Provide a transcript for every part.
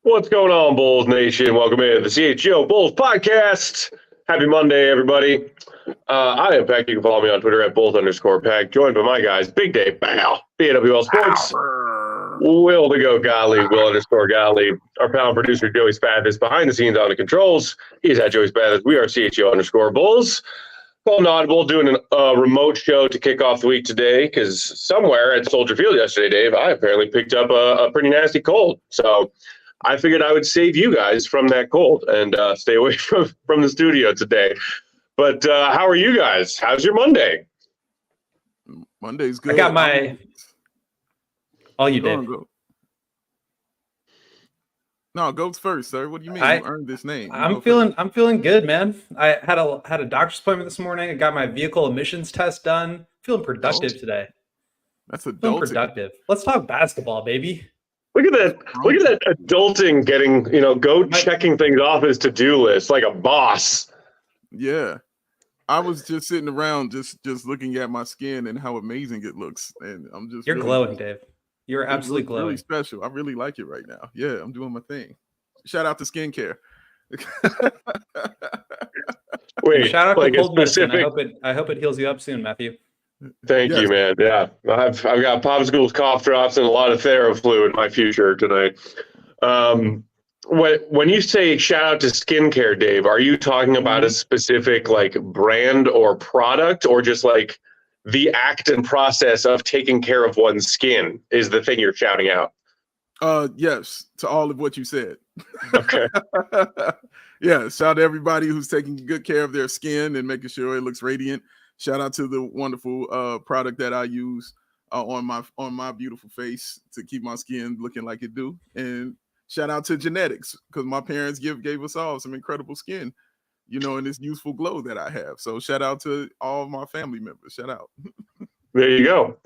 What's going on, Bulls Nation? Welcome in to the CHGO Bulls Podcast. Happy Monday, everybody. I am Pack. You can follow me on Twitter at Bulls_Pack. Joined by my guys, Big Dave Bow, BAWL Sports, Will the Go Gottlieb, Will_Gottlieb, our panel producer, Joey Spathis, behind the scenes on the controls. He's at Joey Spathis. We are CHGO_Bulls. Called Audible, doing a remote show to kick off the week today because somewhere at Soldier Field yesterday, Dave, I apparently picked up a pretty nasty cold. So I figured I would save you guys from that cold and stay away from the studio today. But how are you guys? How's your Monday? Monday's good. I got my. All you did. Go. No, goes first, sir. What do you mean? You earned this name. I'm feeling good, man. I had a doctor's appointment this morning. I got my vehicle emissions test done. Feeling productive today. That's adulting. Feeling productive. Let's talk basketball, baby. Look at that adulting getting, checking things off his to-do list like a boss. Yeah. I was just sitting around just looking at my skin and how amazing it looks. And I'm just You're glowing, Dave. You're absolutely glowing. Really special. I really like it right now. Yeah, I'm doing my thing. Shout out to skincare. Wait, shout out to cold medicine. specific... I hope it heals you up soon, Matthew. Thank you, man. Yeah, I've got popsicles, cough drops, and a lot of TheraFlu in my future tonight. When you say shout out to skincare, Dave, are you talking about a specific brand or product, or just the act and process of taking care of one's skin is the thing you're shouting out? Yes, to all of what you said. Okay. Yeah, shout out to everybody who's taking good care of their skin and making sure it looks radiant. Shout out to the wonderful product that I use on my beautiful face to keep my skin looking like it do. And shout out to genetics, because my parents gave us all some incredible skin, and this youthful glow that I have. So shout out to all of my family members. Shout out. There you go.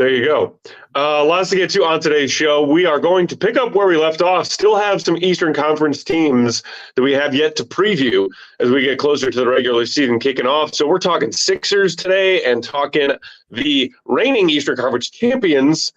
Lots to get to on today's show. We are going to pick up where we left off. Still have some Eastern Conference teams that we have yet to preview as we get closer to the regular season kicking off. So we're talking Sixers today and talking the reigning Eastern Conference champions.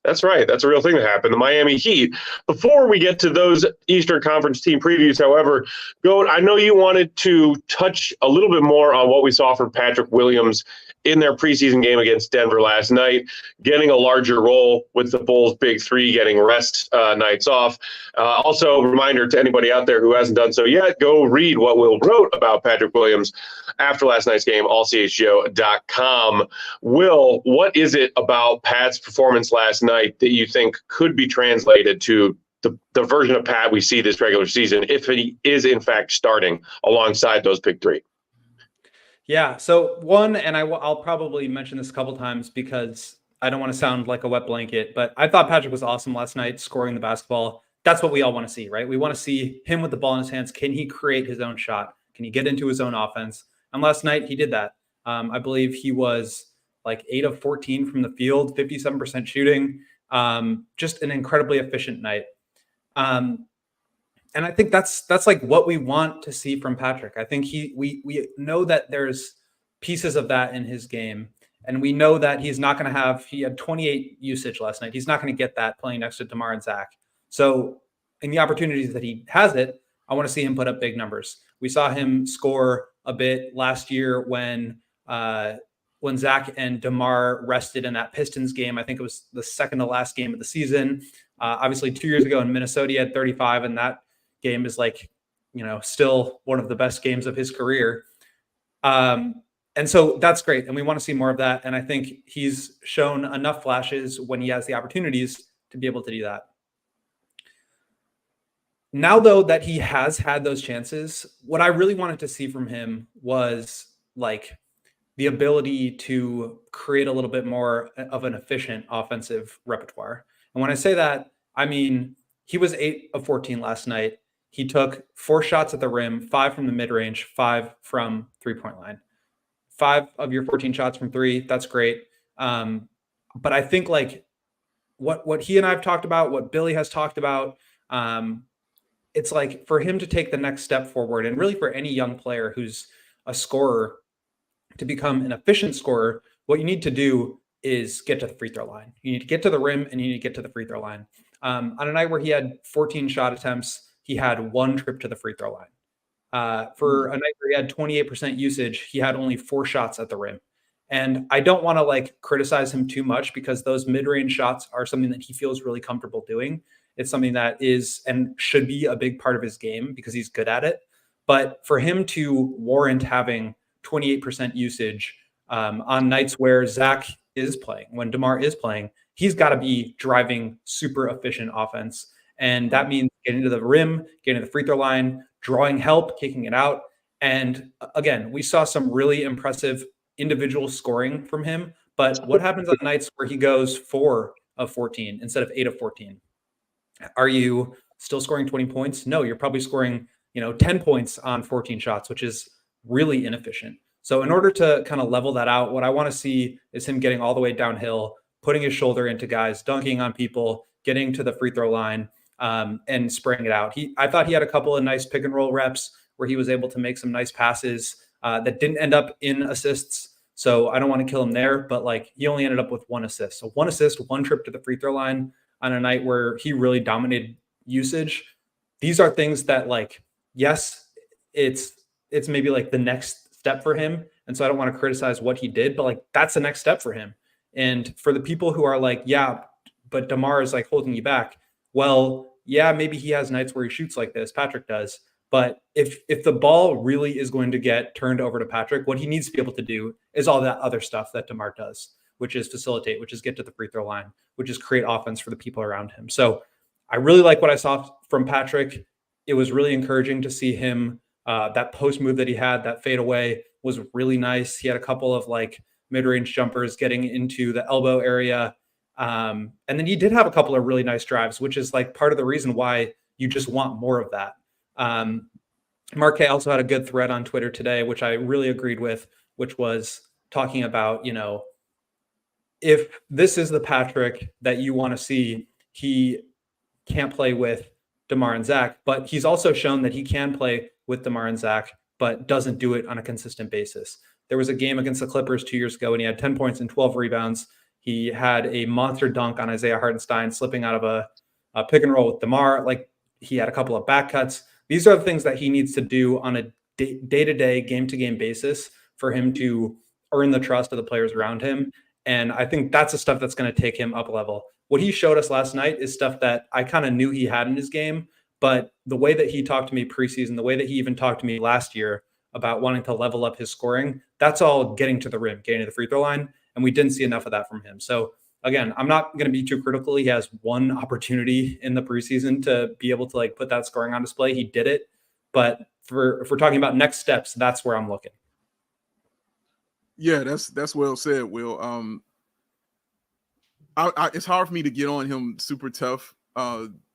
That's right. That's a real thing that happened. The Miami Heat. Before we get to those Eastern Conference team previews, however, I know you wanted to touch a little bit more on what we saw from Patrick Williams in their preseason game against Denver last night, getting a larger role with the Bulls' big three, getting rest nights off. Also, a reminder to anybody out there who hasn't done so yet, go read what Will wrote about Patrick Williams after last night's game, ALLCITY.com. Will, what is it about Pat's performance last night that you think could be translated to the version of Pat we see this regular season, if he is in fact starting alongside those big three? Yeah. So one, and I'll probably mention this a couple times because I don't want to sound like a wet blanket, but I thought Patrick was awesome last night, scoring the basketball. That's what we all want to see, right? We want to see him with the ball in his hands. Can he create his own shot? Can he get into his own offense? And last night he did that. I believe he was 8 of 14 from the field, 57% shooting. Just an incredibly efficient night. And I think that's what we want to see from Patrick. I think we know that there's pieces of that in his game, and we know that he's not going to have. He had 28 usage last night. He's not going to get that playing next to DeMar and Zach. So in the opportunities that he has it, I want to see him put up big numbers. We saw him score a bit last year when Zach and DeMar rested in that Pistons game. I think it was the second to last game of the season. Obviously 2 years ago in Minnesota, he had 35, and that game is still one of the best games of his career. And so that's great. And we want to see more of that. And I think he's shown enough flashes when he has the opportunities to be able to do that. Now, though, that he has had those chances, what I really wanted to see from him was the ability to create a little bit more of an efficient offensive repertoire. And when I say that, I mean, he was 8 of 14 last night. he took 4 shots at the rim, 5 from the mid-range, 5 from three-point line. 5 of your 14 shots from 3, that's great. But I think like what he and I have talked about, what Billy has talked about, it's like for him to take the next step forward, and really for any young player who's a scorer to become an efficient scorer, what you need to do is get to the free throw line. You need to get to the rim and you need to get to the free throw line. On a night where he had 14 shot attempts, he had 1 trip to the free throw line. For a night where he had 28% usage, he had only 4 shots at the rim. And I don't want to like criticize him too much because those mid-range shots are something that he feels really comfortable doing. It's something that is and should be a big part of his game because he's good at it. But for him to warrant having 28% usage on nights where Zach is playing, when DeMar is playing, he's got to be driving super efficient offense. And that means getting to the rim, getting to the free throw line, drawing help, kicking it out. And again, we saw some really impressive individual scoring from him. But what happens on nights where he goes 4 of 14 instead of 8 of 14? Are you still scoring 20 points? No, you're probably scoring, 10 points on 14 shots, which is really inefficient. So in order to kind of level that out, what I want to see is him getting all the way downhill, putting his shoulder into guys, dunking on people, getting to the free throw line, and spraying it out. I thought he had a couple of nice pick and roll reps where he was able to make some nice passes that didn't end up in assists. So I don't want to kill him there, but like he only ended up with 1 assist. So 1 assist, 1 trip to the free throw line on a night where he really dominated usage. These are things that like, yes, it's maybe like the next step for him. And so I don't want to criticize what he did, but like that's the next step for him. And for the people who are like, yeah, but DeMar is like holding you back. Well, yeah, maybe he has nights where he shoots like this. Patrick does. But if the ball really is going to get turned over to Patrick, what he needs to be able to do is all that other stuff that DeMar does, which is facilitate, which is get to the free throw line, which is create offense for the people around him. So I really like what I saw from Patrick. It was really encouraging to see him. That post move that he had, that fade away was really nice. He had a couple of like mid-range jumpers getting into the elbow area. And then he did have a couple of really nice drives, which is like part of the reason why you just want more of that. Mark K also had a good thread on Twitter today, which I really agreed with, which was talking about, if this is the Patrick that you want to see, he can't play with DeMar and Zach, but he's also shown that he can play with DeMar and Zach, but doesn't do it on a consistent basis. There was a game against the Clippers 2 years ago, and he had 10 points and 12 rebounds. He had a monster dunk on Isaiah Hartenstein, slipping out of a pick and roll with DeMar. Like he had a couple of back cuts. These are the things that he needs to do on a day-to-day, game-to-game basis for him to earn the trust of the players around him. And I think that's the stuff that's going to take him up a level. What he showed us last night is stuff that I kind of knew he had in his game, but the way that he talked to me preseason, the way that he even talked to me last year about wanting to level up his scoring, that's all getting to the rim, getting to the free throw line. And we didn't see enough of that from him. So again, I'm not going to be too critical. He has one opportunity in the preseason to be able to like put that scoring on display. He did it. But if we're talking about next steps, that's where I'm looking. Yeah, that's well said, Will. It's hard for me to get on him super tough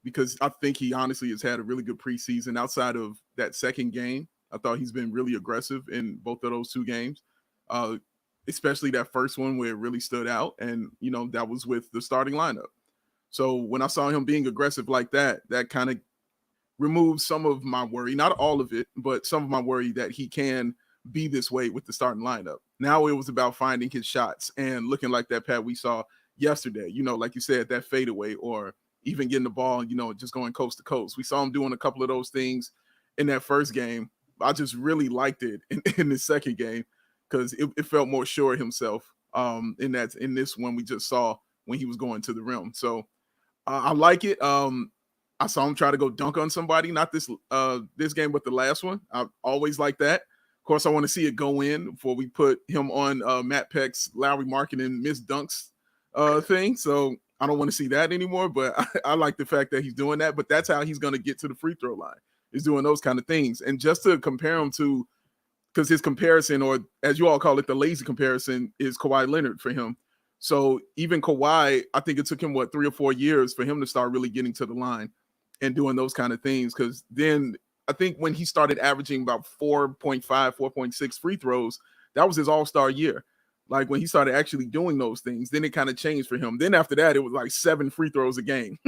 because I think he honestly has had a really good preseason. Outside of that second game, I thought he's been really aggressive in both of those 2 games, especially that first one where it really stood out. And, that was with the starting lineup. So when I saw him being aggressive like that, that kind of removed some of my worry, not all of it, but some of my worry that he can be this way with the starting lineup. Now it was about finding his shots and looking like that Pat we saw yesterday, like you said, that fadeaway or even getting the ball, just going coast to coast. We saw him doing a couple of those things in that first game. I just really liked it in the second game because it felt more sure of himself in this one we just saw when he was going to the rim. So I like it. I saw him try to go dunk on somebody, not this game, but the last one. I always like that. Of course, I want to see it go in before we put him on Matt Peck's Lowry Marketing Miss Dunks thing. So I don't want to see that anymore, but I like the fact that he's doing that. But that's how he's going to get to the free throw line, is doing those kind of things. And just to compare him to, because his comparison, or as you all call it, the lazy comparison, is Kawhi Leonard for him. So even Kawhi, I think it took him, 3 or 4 years for him to start really getting to the line. and doing those kind of things. Because then I think when he started averaging about 4.5, 4.6 free throws, that was his all-star year. Like when he started actually doing those things, then it kind of changed for him. Then after that, it was like 7 free throws a game,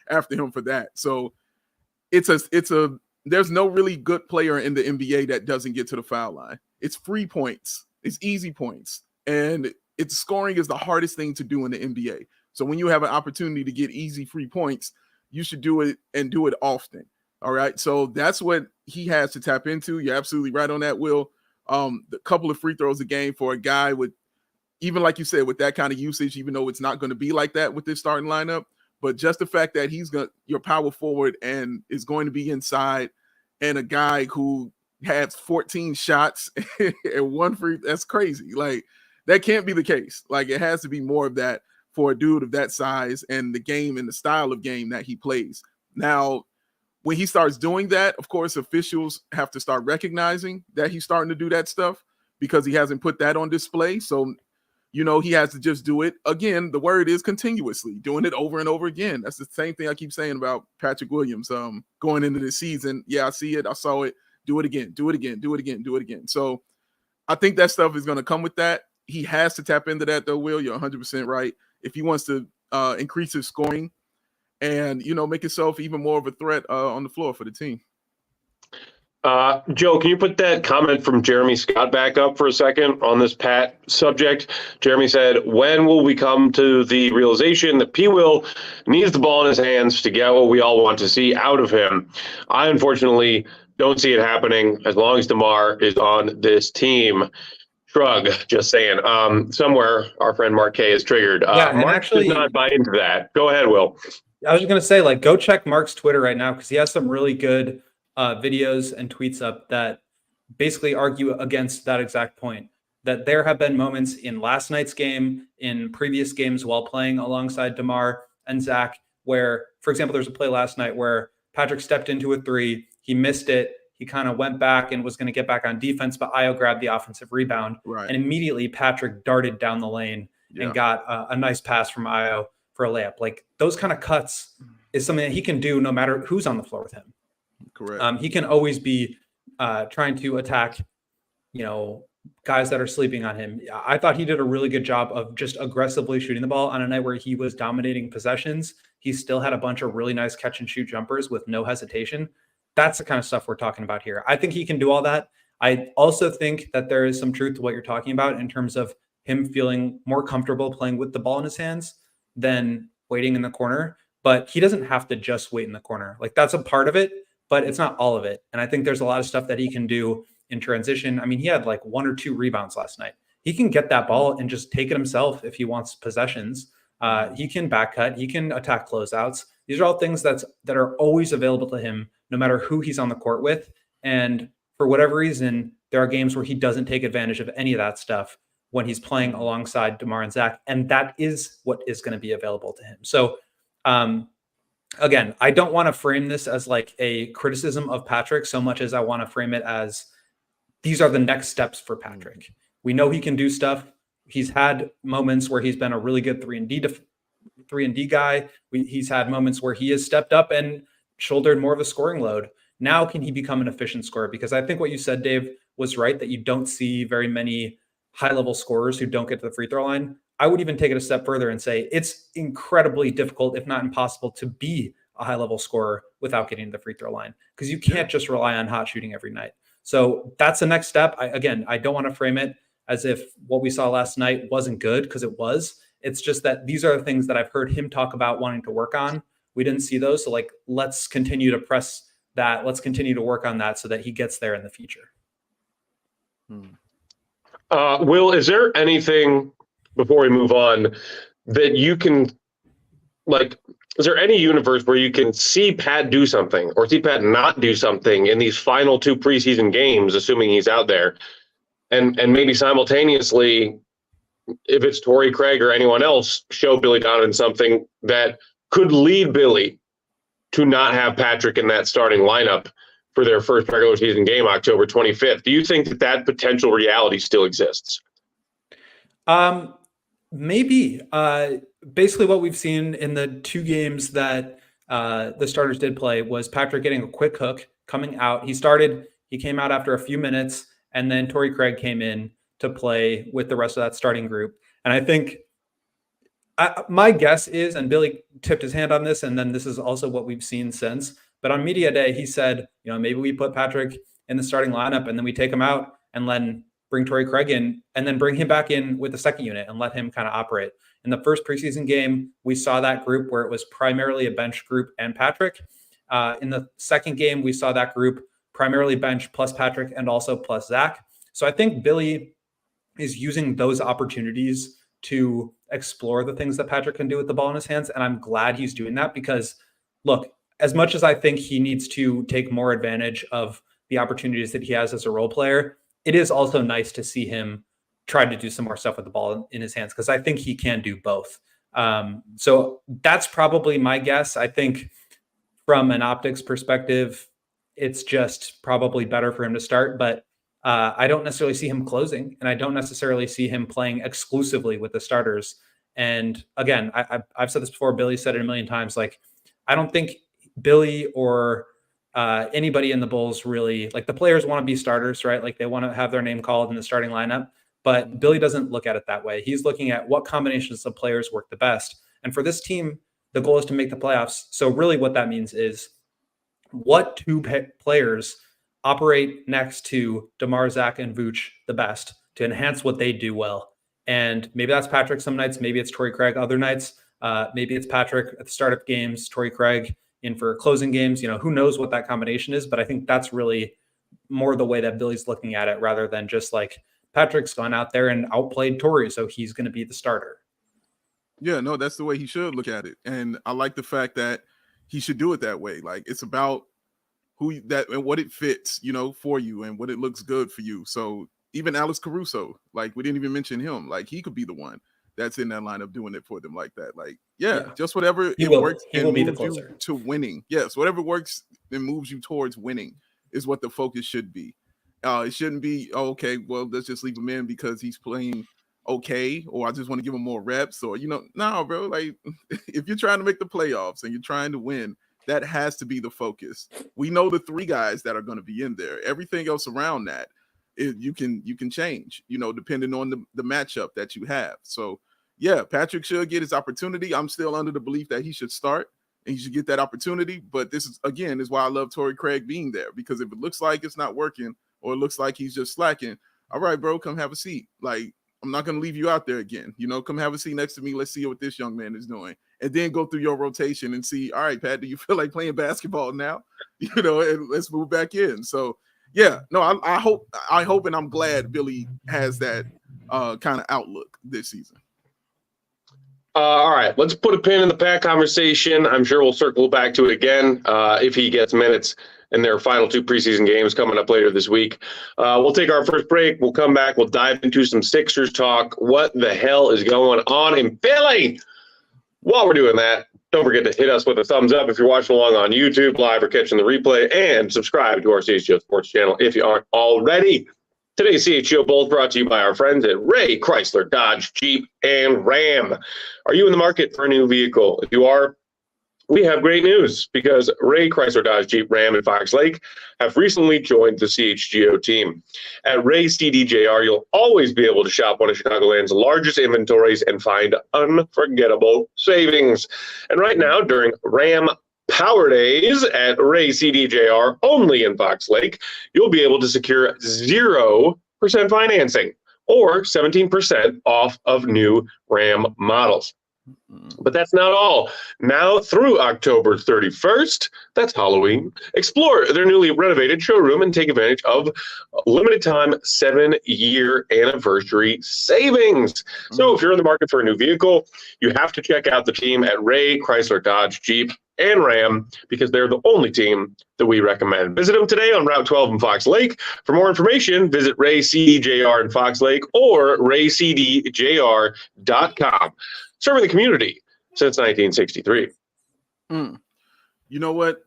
after him for that. So there's no really good player in the NBA that doesn't get to the foul line. It's free points. It's easy points. And scoring is the hardest thing to do in the NBA. So when you have an opportunity to get easy free points, you should do it and do it often. All right. So that's what he has to tap into. You're absolutely right on that, Will. The couple of free throws a game for a guy with, even like you said, with that kind of usage, even though it's not going to be like that with this starting lineup, but just the fact that he's your power forward and is going to be inside, and a guy who has 14 shots and 1 free, that's crazy. Like that can't be the case. Like it has to be more of that for a dude of that size and the game and the style of game that he plays. Now, when he starts doing that, of course, officials have to start recognizing that he's starting to do that stuff because he hasn't put that on display. So, he has to just do it. Again, the word is continuously, doing it over and over again. That's the same thing I keep saying about Patrick Williams going into the season. Yeah, I see it. I saw it. Do it again. Do it again. Do it again. Do it again. So I think that stuff is going to come with that. He has to tap into that, though, Will. You're 100% right. If he wants to increase his scoring, and, make himself even more of a threat on the floor for the team. Joe, can you put that comment from Jeremy Scott back up for a second on this Pat subject? Jeremy said, when will we come to the realization that P. Will needs the ball in his hands to get what we all want to see out of him? I unfortunately don't see it happening as long as DeMar is on this team. Shrug, just saying. Somewhere our friend Mark K is triggered. Mark actually does not buy into that. Go ahead, Will. I was going to say, go check Mark's Twitter right now because he has some really good videos and tweets up that basically argue against that exact point. That there have been moments in last night's game, in previous games while playing alongside DeMar and Zach, where, for example, there's a play last night where Patrick stepped into a 3, he missed it, he kind of went back and was going to get back on defense, but Ayo grabbed the offensive rebound, and immediately Patrick darted down the lane and got a nice pass from Ayo for a layup. Like those kind of cuts is something that he can do no matter who's on the floor with him. Correct. He can always be trying to attack, guys that are sleeping on him. I thought he did a really good job of just aggressively shooting the ball on a night where he was dominating possessions. He still had a bunch of really nice catch and shoot jumpers with no hesitation. That's the kind of stuff we're talking about here. I think he can do all that. I also think that there is some truth to what you're talking about in terms of him feeling more comfortable playing with the ball in his hands than waiting in the corner, but he doesn't have to just wait in the corner. Like that's a part of it, but it's not all of it. And I think there's a lot of stuff that he can do in transition. I mean, he had 1 or 2 rebounds last night. He can get that ball and just take it himself if he wants possessions. He can back cut. He can attack closeouts. These are all things that are always available to him, no matter who he's on the court with. And for whatever reason, there are games where he doesn't take advantage of any of that stuff when he's playing alongside DeMar and Zach. And that is what is going to be available to him. So, again, I don't want to frame this as a criticism of Patrick so much as I want to frame it as these are the next steps for Patrick. We know he can do stuff. He's had moments where he's been a really good 3-and-D guy. He's had moments where he has stepped up and shouldered more of a scoring load. Now can he become an efficient scorer? Because I think what you said, Dave, was right, that you don't see very many high-level scorers who don't get to the free throw line. I would even take it a step further and say it's incredibly difficult, if not impossible, to be a high-level scorer without getting to the free throw line because you can't just rely on hot shooting every night. So that's the next step. I don't want to frame it as if what we saw last night wasn't good, because it was. It's just that these are the things that I've heard him talk about wanting to work on. We didn't see those. So let's continue to press that. Let's continue to work on that so that he gets there in the future. Will, is there anything before we move on that you can is there any universe where you can see Pat do something or see Pat not do something in these final 2 preseason games, assuming he's out there, and maybe simultaneously, if it's Torrey Craig or anyone else, show Billy Donovan something that could lead Billy to not have Patrick in that starting lineup for their first regular season game, October 25th. Do you think that potential reality still exists? Maybe. Basically what we've seen in the 2 games that the starters did play was Patrick getting a quick hook coming out. He came out after a few minutes, and then Torrey Craig came in to play with the rest of that starting group. And I think my guess is, and Billy tipped his hand on this, and then this is also what we've seen since, but on media day, he said, maybe we put Patrick in the starting lineup and then we take him out and then bring Torrey Craig in and then bring him back in with the second unit and let him kind of operate. In the first preseason game, we saw that group where it was primarily a bench group and Patrick. In the second game, we saw that group primarily bench plus Patrick and also plus Zach. So I think Billy is using those opportunities to explore the things that Patrick can do with the ball in his hands. And I'm glad he's doing that because, look, as much as I think he needs to take more advantage of the opportunities that he has as a role player, it is also nice to see him try to do some more stuff with the ball in his hands because I think he can do both. So that's probably my guess. I think from an optics perspective, it's just probably better for him to start, but I don't necessarily see him closing, and I don't necessarily see him playing exclusively with the starters. And again, I've said this before, Billy said it a million times, like, I don't think Billy or anybody in the Bulls really, like, the players want to be starters, right? Like, they want to have their name called in the starting lineup, but Billy doesn't look at it that way. He's looking at what combinations of players work the best. And for this team, the goal is to make the playoffs. So really what that means is what two players operate next to DeMar, Zach, and Vooch the best to enhance what they do well. And maybe that's Patrick some nights, maybe it's Torrey Craig other nights, maybe it's Patrick at the start of games, Torrey Craig in for closing games. Who knows what that combination is, but I think that's really more the way that Billy's looking at it rather than just like Patrick's gone out there and outplayed Torrey, so he's going to be the starter. Yeah, no, that's the way he should look at it. And I like the fact that he should do it that way. Like, it's about who that and what it fits, for you and what it looks good for you. So even Alex Caruso, like, we didn't even mention him. Like, he could be the one that's in that lineup doing it for them like that. Like, yeah. Just whatever works and moves you to winning. Yes, whatever works and moves you towards winning is what the focus should be. It shouldn't be, okay, well, let's just leave him in because he's playing okay, or I just want to give him more reps, or no, bro. Like, if you're trying to make the playoffs and you're trying to win, that has to be the focus. We know the three guys that are going to be in there. Everything else around that, you can change, depending on the matchup that you have. So yeah, Patrick should get his opportunity. I'm still under the belief that he should start and he should get that opportunity. But this is why I love Torrey Craig being there, because if it looks like it's not working or it looks like he's just slacking, all right, bro, come have a seat. Like, I'm not going to leave you out there again. Come have a seat next to me. Let's see what this young man is doing. And then go through your rotation and see, all right, Pat, do you feel like playing basketball now? And let's move back in. So, yeah, no, I hope and I'm glad Billy has that kind of outlook this season. All right, let's put a pin in the Pat conversation. I'm sure we'll circle back to it again if he gets minutes in their final two preseason games coming up later this week. We'll take our first break. We'll come back. We'll dive into some Sixers talk. What the hell is going on in Philly? While we're doing that, don't forget to hit us with a thumbs up if you're watching along on YouTube live or catching the replay, and subscribe to our CHGO Sports channel if you aren't already. Today's CHGO Bulls brought to you by our friends at Ray Chrysler, Dodge, Jeep, and Ram. Are you in the market for a new vehicle? If you are, we have great news because Ray Chrysler, Dodge, Jeep, Ram, and Fox Lake have recently joined the CHGO team. At Ray CDJR, you'll always be able to shop one of Chicagoland's largest inventories and find unforgettable savings. And right now, during Ram Power Days at Ray CDJR, only in Fox Lake, you'll be able to secure 0% financing or 17% off of new Ram models. But that's not all. Now through October 31st, that's Halloween, explore their newly renovated showroom and take advantage of limited time 7-year anniversary savings. So if you're in the market for a new vehicle, you have to check out the team at Ray Chrysler, Dodge, Jeep, and Ram, because they're the only team that we recommend. Visit them today on Route 12 in Fox Lake. For more information, visit Ray CDJR in Fox Lake or raycdjr.com. Serving the community since 1963. You know what?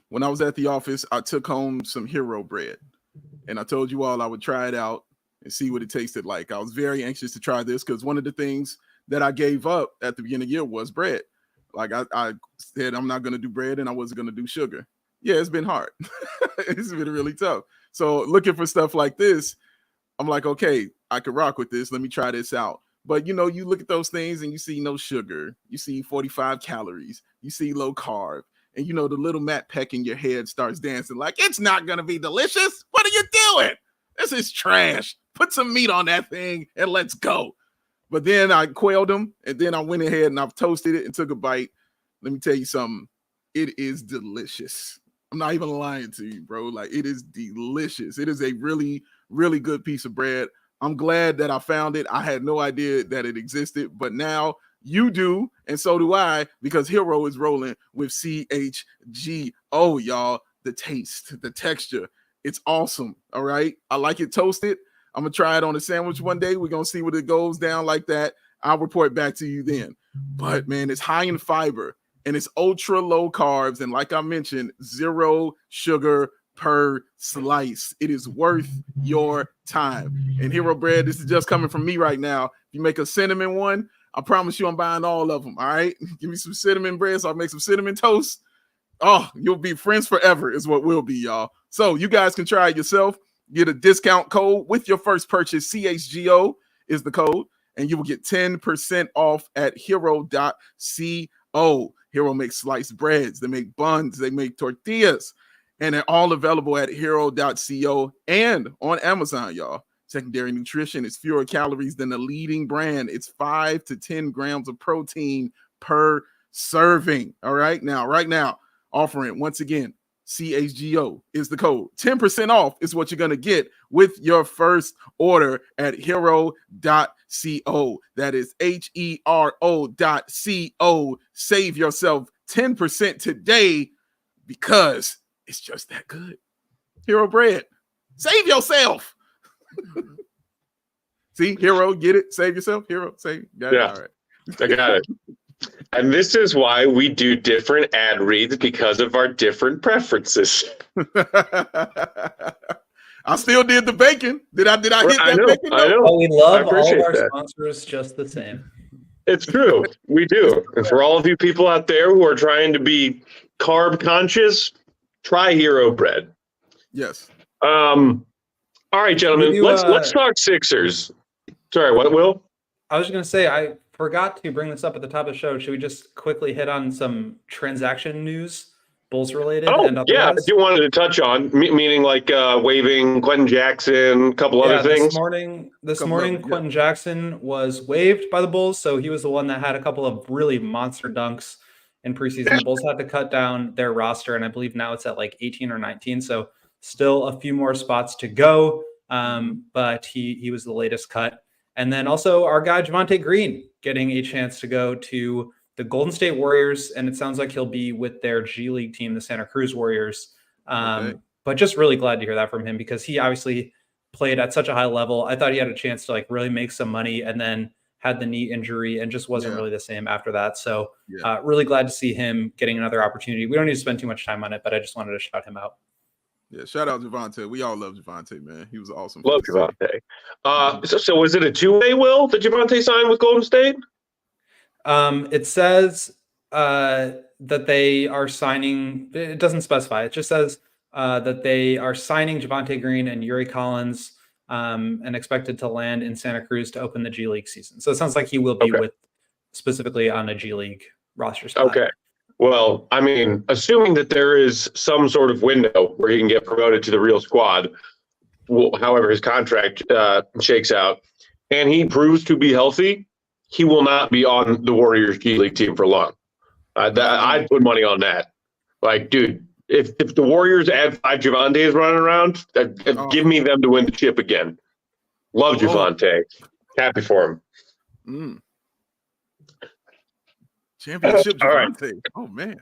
When I was at the office, I took home some Hero bread, and I told you all I would try it out and see what it tasted like. I was very anxious to try this because one of the things that I gave up at the beginning of the year was bread. Like I said, I'm not going to do bread and I wasn't going to do sugar. Yeah, it's been hard. It's been really tough. So looking for stuff like this, I'm like, okay, I could rock with this. Let me try this out. But, you know, you look at those things and you see no sugar. You see 45 calories. You see low carb. And, you know, the little Matt Peck in your head starts dancing like, it's not going to be delicious. What are you doing? This is trash. Put some meat on that thing and let's go. But then I quailed them, and then I went ahead and I've toasted it and took a bite. Let me tell you something. It is delicious. I'm not even lying to you, bro. Like, it is delicious. It is a really, really good piece of bread. I'm glad that I found it. I had no idea that it existed, but now you do, and so do I, because Hero is rolling with CHGO, y'all. The taste, the texture, it's awesome, all right? I like it toasted. I'm going to try it on a sandwich one day. We're going to see what it goes down like that. I'll report back to you then. But, man, it's high in fiber, and it's ultra low carbs, and like I mentioned, 0 sugar per slice. It is worth your time. And Hero Bread, this is just coming from me right now. If you make a cinnamon one, I promise you I'm buying all of them, all right? Give me some cinnamon bread so I'll make some cinnamon toast. Oh, you'll be friends forever is what we'll be, y'all. So you guys can try it yourself. Get a discount code with your first purchase. CHGO is the code, and you will get 10% off at hero.co. Hero makes sliced breads. They make buns. They make tortillas. And they're all available at hero.co and on Amazon, y'all. Secondary nutrition is fewer calories than the leading brand. It's 5 to 10 grams of protein per serving. All right. Now, right now, offering once again, CHGO is the code. 10% off is what you're going to get with your first order at hero.co. That is HERO.co. Save yourself 10% today because it's just that good. Hero Bread. Save yourself. See, Hero, get it? Save yourself. Hero, save. Got it? Yeah, all right. I got it. And this is why we do different ad reads, because of our different preferences. I still did the bacon. Did I hit that bacon? I know. Oh, we love all of our that. sponsors just the same. It's true. We do. And for all of you people out there who are trying to be carb conscious, try Hero Bread. Yes. All right, gentlemen. Let's talk Sixers. Sorry, what, Will? I was just going to say, I forgot to bring this up at the top of the show. Should we just quickly hit on some transaction news, Bulls related? Oh, and yeah, you wanted to touch on, meaning like waiving Quentin Jackson, a couple other things. This morning, Quentin Jackson was waived by the Bulls, so he was the one that had a couple of really monster dunks in preseason. The Bulls had to cut down their roster, and I believe now it's at like 18 or 19, so still a few more spots to go, but he was the latest cut. And then also our guy Javonte Green getting a chance to go to the Golden State Warriors, and it sounds like he'll be with their G League team, the Santa Cruz Warriors. But just really glad to hear that from him, because he obviously played at such a high level. I thought he had a chance to like really make some money, and then had the knee injury and just wasn't really the same after that. So really glad to see him getting another opportunity. We don't need to spend too much time on it, but I just wanted to shout him out. Yeah, shout out Javonte. We all love Javonte, man. He was awesome. Love Javonte. So was it a two-way, Will, that Javonte signed with Golden State? It says that they are signing. It doesn't specify. It just says that they are signing Javonte Green and Yuri Collins and expected to land in Santa Cruz to open the G League season. So it sounds like he will be with specifically on a G League roster spot. Okay. Well, I mean, assuming that there is some sort of window where he can get promoted to the real squad, however his contract shakes out, and he proves to be healthy, he will not be on the Warriors G League team for long. I'd put money on that. Like, dude, if the Warriors add 5 Javontes running around, give me them to win the chip again. Love Javonte. Happy for him. Championship Javonte. Right. Oh, man.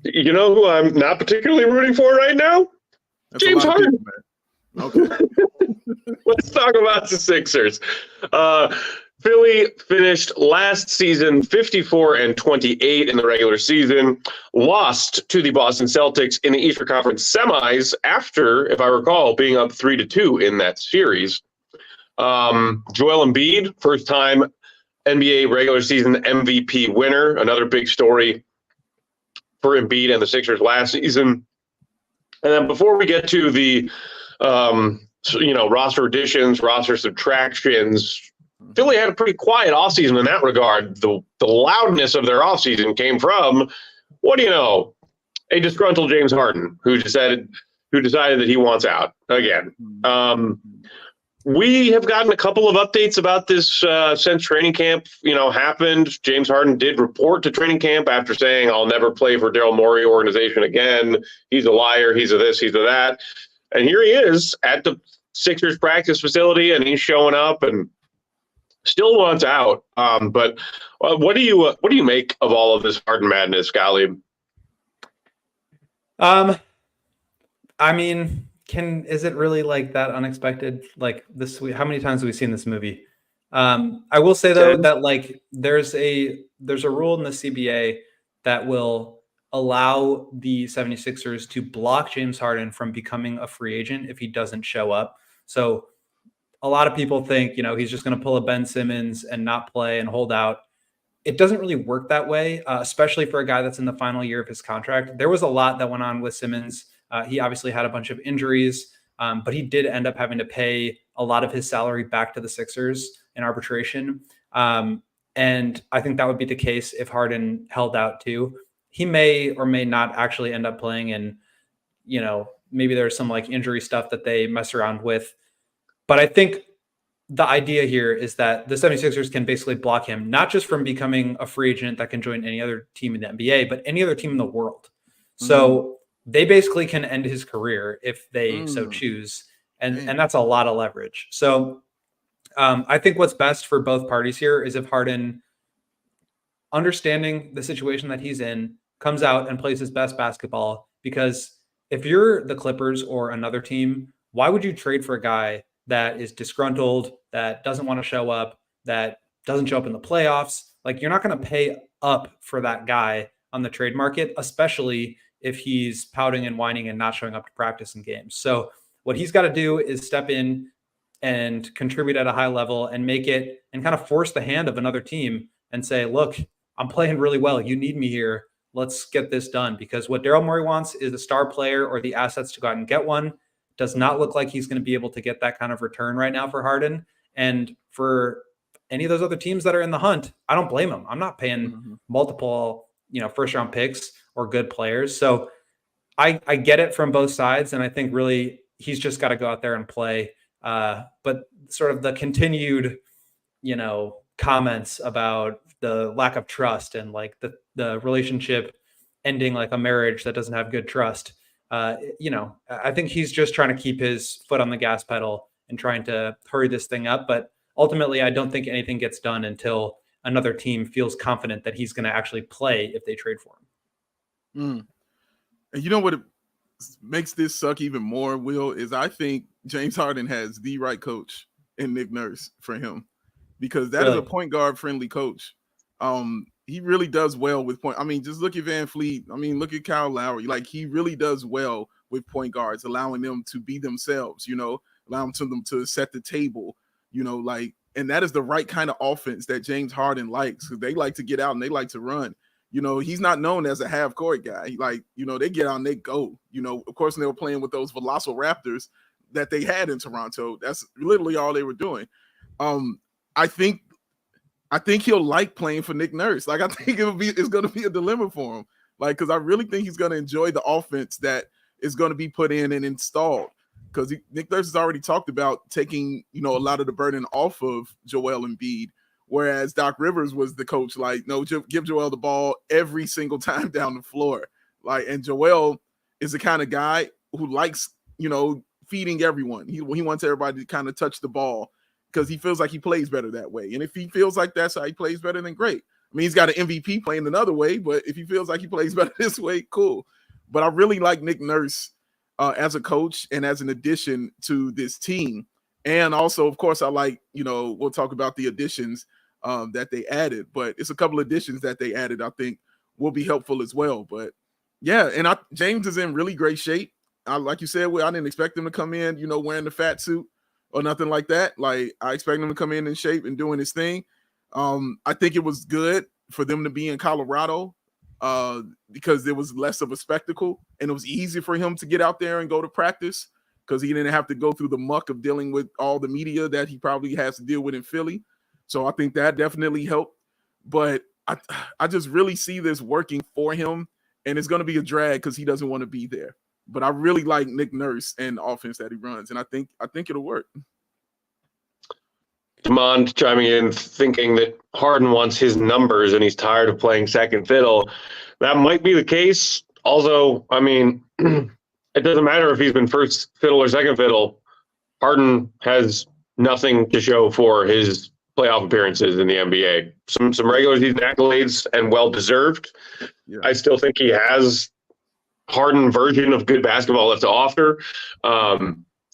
You know who I'm not particularly rooting for right now? That's James Harden. Okay. Let's talk about the Sixers. Philly finished last season 54-28 in the regular season, lost to the Boston Celtics in the Eastern Conference semis after, if I recall, being up 3-2 in that series. Joel Embiid, first time NBA regular season MVP winner. Another big story for Embiid and the Sixers last season. And then before we get to the, roster additions, roster subtractions, Philly had a pretty quiet offseason in that regard. The loudness of their offseason came from, what do you know, a disgruntled James Harden who decided that he wants out again. We have gotten a couple of updates about this since training camp, happened. James Harden did report to training camp after saying, "I'll never play for Daryl Morey organization again. He's a liar. He's a this. He's a that." And here he is at the Sixers practice facility, and he's showing up and still wants out. But what do you make of all of this Harden madness, Golly? I mean, is it really like that unexpected? Like this, how many times have we seen this movie? I will say though that like there's a rule in the CBA that will allow the 76ers to block James Harden from becoming a free agent if he doesn't show up. So a lot of people think, he's just going to pull a Ben Simmons and not play and hold out. It doesn't really work that way, especially for a guy that's in the final year of his contract. There was a lot that went on with Simmons. He obviously had a bunch of injuries, but he did end up having to pay a lot of his salary back to the Sixers in arbitration. And I think that would be the case if Harden held out too. He may or may not actually end up playing, and maybe there's some like injury stuff that they mess around with. But I think the idea here is that the 76ers can basically block him, not just from becoming a free agent that can join any other team in the NBA, but any other team in the world. Mm-hmm. So they basically can end his career if they so choose. And that's a lot of leverage. So I think what's best for both parties here is if Harden, understanding the situation that he's in, comes out and plays his best basketball. Because if you're the Clippers or another team, why would you trade for a guy that is disgruntled, that doesn't want to show up, that doesn't show up in the playoffs? Like, you're not going to pay up for that guy on the trade market, especially if he's pouting and whining and not showing up to practice and games. So what he's got to do is step in and contribute at a high level and make it and kind of force the hand of another team and say, look, I'm playing really well. You need me here. Let's get this done. Because what Daryl Morey wants is a star player or the assets to go out and get one. Does not look like he's going to be able to get that kind of return right now for Harden. And for any of those other teams that are in the hunt, I don't blame them. I'm not paying multiple, first round picks or good players. So I get it from both sides. And I think really he's just got to go out there and play. But sort of the continued, comments about the lack of trust and like the relationship ending like a marriage that doesn't have good trust. I think he's just trying to keep his foot on the gas pedal and trying to hurry this thing up. But ultimately, I don't think anything gets done until another team feels confident that he's going to actually play if they trade for him. And you know what makes this suck even more, Will, is I think James Harden has the right coach in Nick Nurse for him, because that is a point guard friendly coach. He really does well with point. I mean, just look at Van Fleet. I mean, look at Kyle Lowry. Like, he really does well with point guards, allowing them to be themselves, allowing them to set the table, and that is the right kind of offense that James Harden likes. They like to get out and they like to run. He's not known as a half court guy. They get out and they go. Of course, they were playing with those Velociraptors that they had in Toronto. That's literally all they were doing. I think he'll like playing for Nick Nurse. Like, I think it's going to be a dilemma for him. Like, because I really think he's going to enjoy the offense that is going to be put in and installed. Because Nick Nurse has already talked about taking, a lot of the burden off of Joel Embiid, whereas Doc Rivers was the coach. Like, no, give Joel the ball every single time down the floor. Like, and Joel is the kind of guy who likes, feeding everyone. He wants everybody to kind of touch the ball, because he feels like he plays better that way. And if he feels like that's how he plays better, then great. I mean, he's got an MVP playing another way, but if he feels like he plays better this way, cool. But I really like Nick Nurse as a coach and as an addition to this team. And also, of course, I like, we'll talk about the additions that they added, but it's a couple of additions that they added I think will be helpful as well. But yeah, and James is in really great shape. Like you said, I didn't expect him to come in, wearing the fat suit or nothing like that. Like, I expect him to come in shape and doing his thing. I think it was good for them to be in Colorado because there was less of a spectacle, and it was easy for him to get out there and go to practice because he didn't have to go through the muck of dealing with all the media that he probably has to deal with in Philly. So I think that definitely helped. But I just really see this working for him, and it's going to be a drag because he doesn't want to be there. But I really like Nick Nurse and the offense that he runs, and I think it'll work. Demond chiming in, thinking that Harden wants his numbers and he's tired of playing second fiddle. That might be the case. Also, I mean, it doesn't matter if he's been first fiddle or second fiddle. Harden has nothing to show for his playoff appearances in the NBA. Some regular season accolades and well-deserved. Yeah. I still think he has Harden version of good basketball left to offer.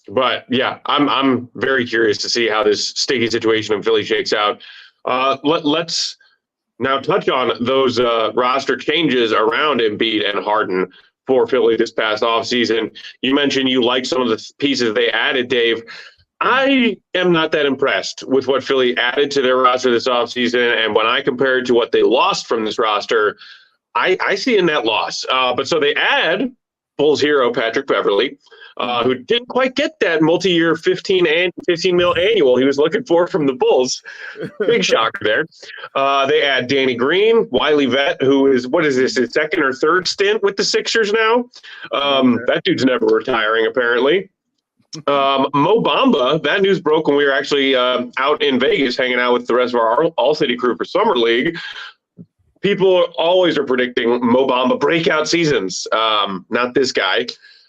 But yeah, I'm very curious to see how this sticky situation in Philly shakes out. Let's now touch on those roster changes around Embiid and Harden for Philly this past offseason. You mentioned you like some of the pieces they added, Dave. I am not that impressed with what Philly added to their roster this offseason. And when I compare it to what they lost from this roster, I see a net loss. But so they add Bulls hero Patrick Beverley, who didn't quite get that multi-year 15 mil annual he was looking for from the Bulls. Big shocker there. They add Danny Green, Wiley Vett, who is, what is this, his second or third stint with the Sixers now? That dude's never retiring, apparently. Mo Bamba, that news broke when we were actually out in Vegas hanging out with the rest of our All-City crew for Summer League. People always are predicting Mo Bamba breakout seasons, not this guy.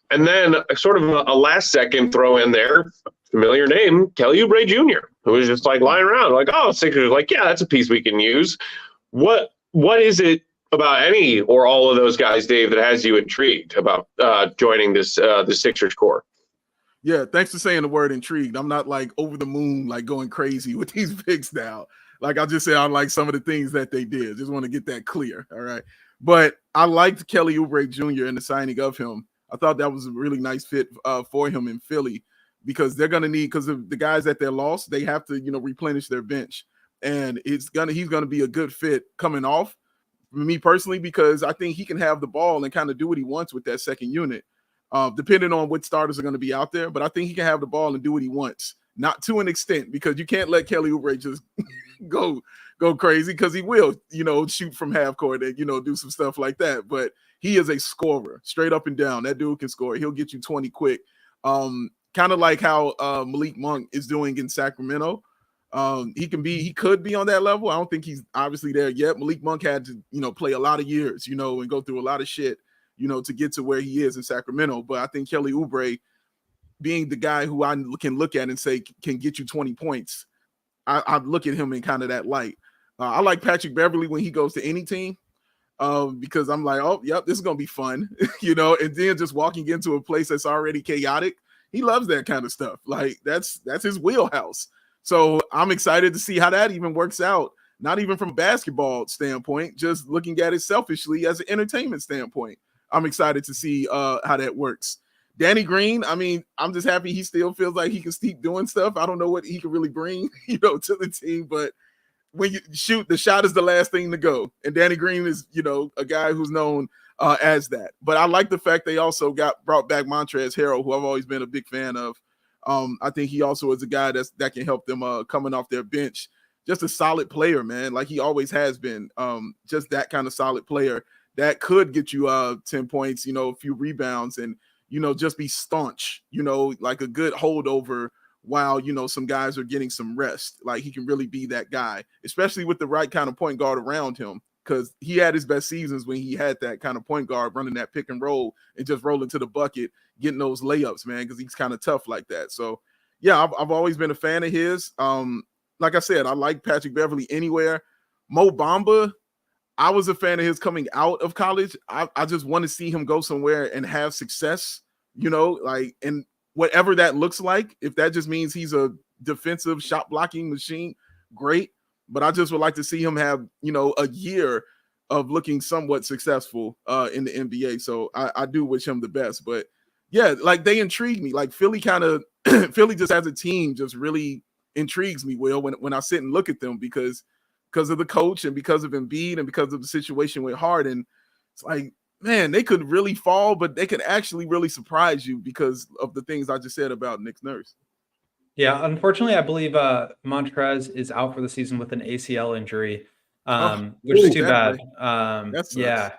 And then sort of a last-second throw in there, familiar name, Kelly Oubre Jr., who was just like lying around, like, oh, Sixers, like, yeah, that's a piece we can use. What is it about any or all of those guys, Dave, that has you intrigued about joining this the Sixers core? Yeah, thanks for saying the word intrigued. I'm not like over the moon, like going crazy with these picks now. Like I just said, I like some of the things that they did. Just want to get that clear. All right. But I liked Kelly Oubre Jr. and the signing of him. I thought that was a really nice fit for him in Philly because they're going to need, because of the guys that they lost, they have to, replenish their bench. And he's going to be a good fit coming off for me personally, because I think he can have the ball and kind of do what he wants with that second unit, depending on what starters are going to be out there. But I think he can have the ball and do what he wants, not to an extent, because you can't let Kelly Oubre just go crazy, because he will, shoot from half court and, do some stuff like that. But he is a scorer, straight up and down. That dude can score. He'll get you 20 quick. Kind of like how Malik Monk is doing in Sacramento. He could be on that level. I don't think he's obviously there yet. Malik Monk had to, play a lot of years, and go through a lot of shit, to get to where he is in Sacramento. But I think Kelly Oubre, being the guy who I can look at and say can get you 20 points, I look at him in kind of that light. I like Patrick Beverley when he goes to any team. Because I'm like, oh, yep, this is going to be fun, and then just walking into a place that's already chaotic. He loves that kind of stuff. Like that's his wheelhouse. So I'm excited to see how that even works out. Not even from a basketball standpoint, just looking at it selfishly as an entertainment standpoint. I'm excited to see how that works. Danny Green, I mean, I'm just happy he still feels like he can keep doing stuff. I don't know what he can really bring, to the team, but when you shoot, the shot is the last thing to go. And Danny Green is, a guy who's known as that. But I like the fact they also brought back Montrezl Harrell, who I've always been a big fan of. I think he also is a guy that can help them coming off their bench. Just a solid player, man, like he always has been. Just that kind of solid player that could get you 10 points, a few rebounds, and, just be staunch, like a good holdover while, some guys are getting some rest. Like he can really be that guy, especially with the right kind of point guard around him, because he had his best seasons when he had that kind of point guard running that pick and roll and just rolling to the bucket, getting those layups, man, because he's kind of tough like that. So, yeah, I've always been a fan of his. Like I said, I like Patrick Beverley anywhere. Mo Bamba, I was a fan of his coming out of college. I just want to see him go somewhere and have success, and whatever that looks like. If that just means he's a defensive shot blocking machine, great. But I just would like to see him have, a year of looking somewhat successful in the NBA. So I do wish him the best. But yeah, like they intrigue me. Like Philly Philly just as a team just really intrigues me, Will, when I sit and look at them, because because of the coach and because of Embiid and because of the situation with Harden, it's like, man, they could really fall, but they could actually really surprise you because of the things I just said about Nick Nurse. Yeah, unfortunately, I believe Montrez is out for the season with an ACL injury, which is too bad. Yeah,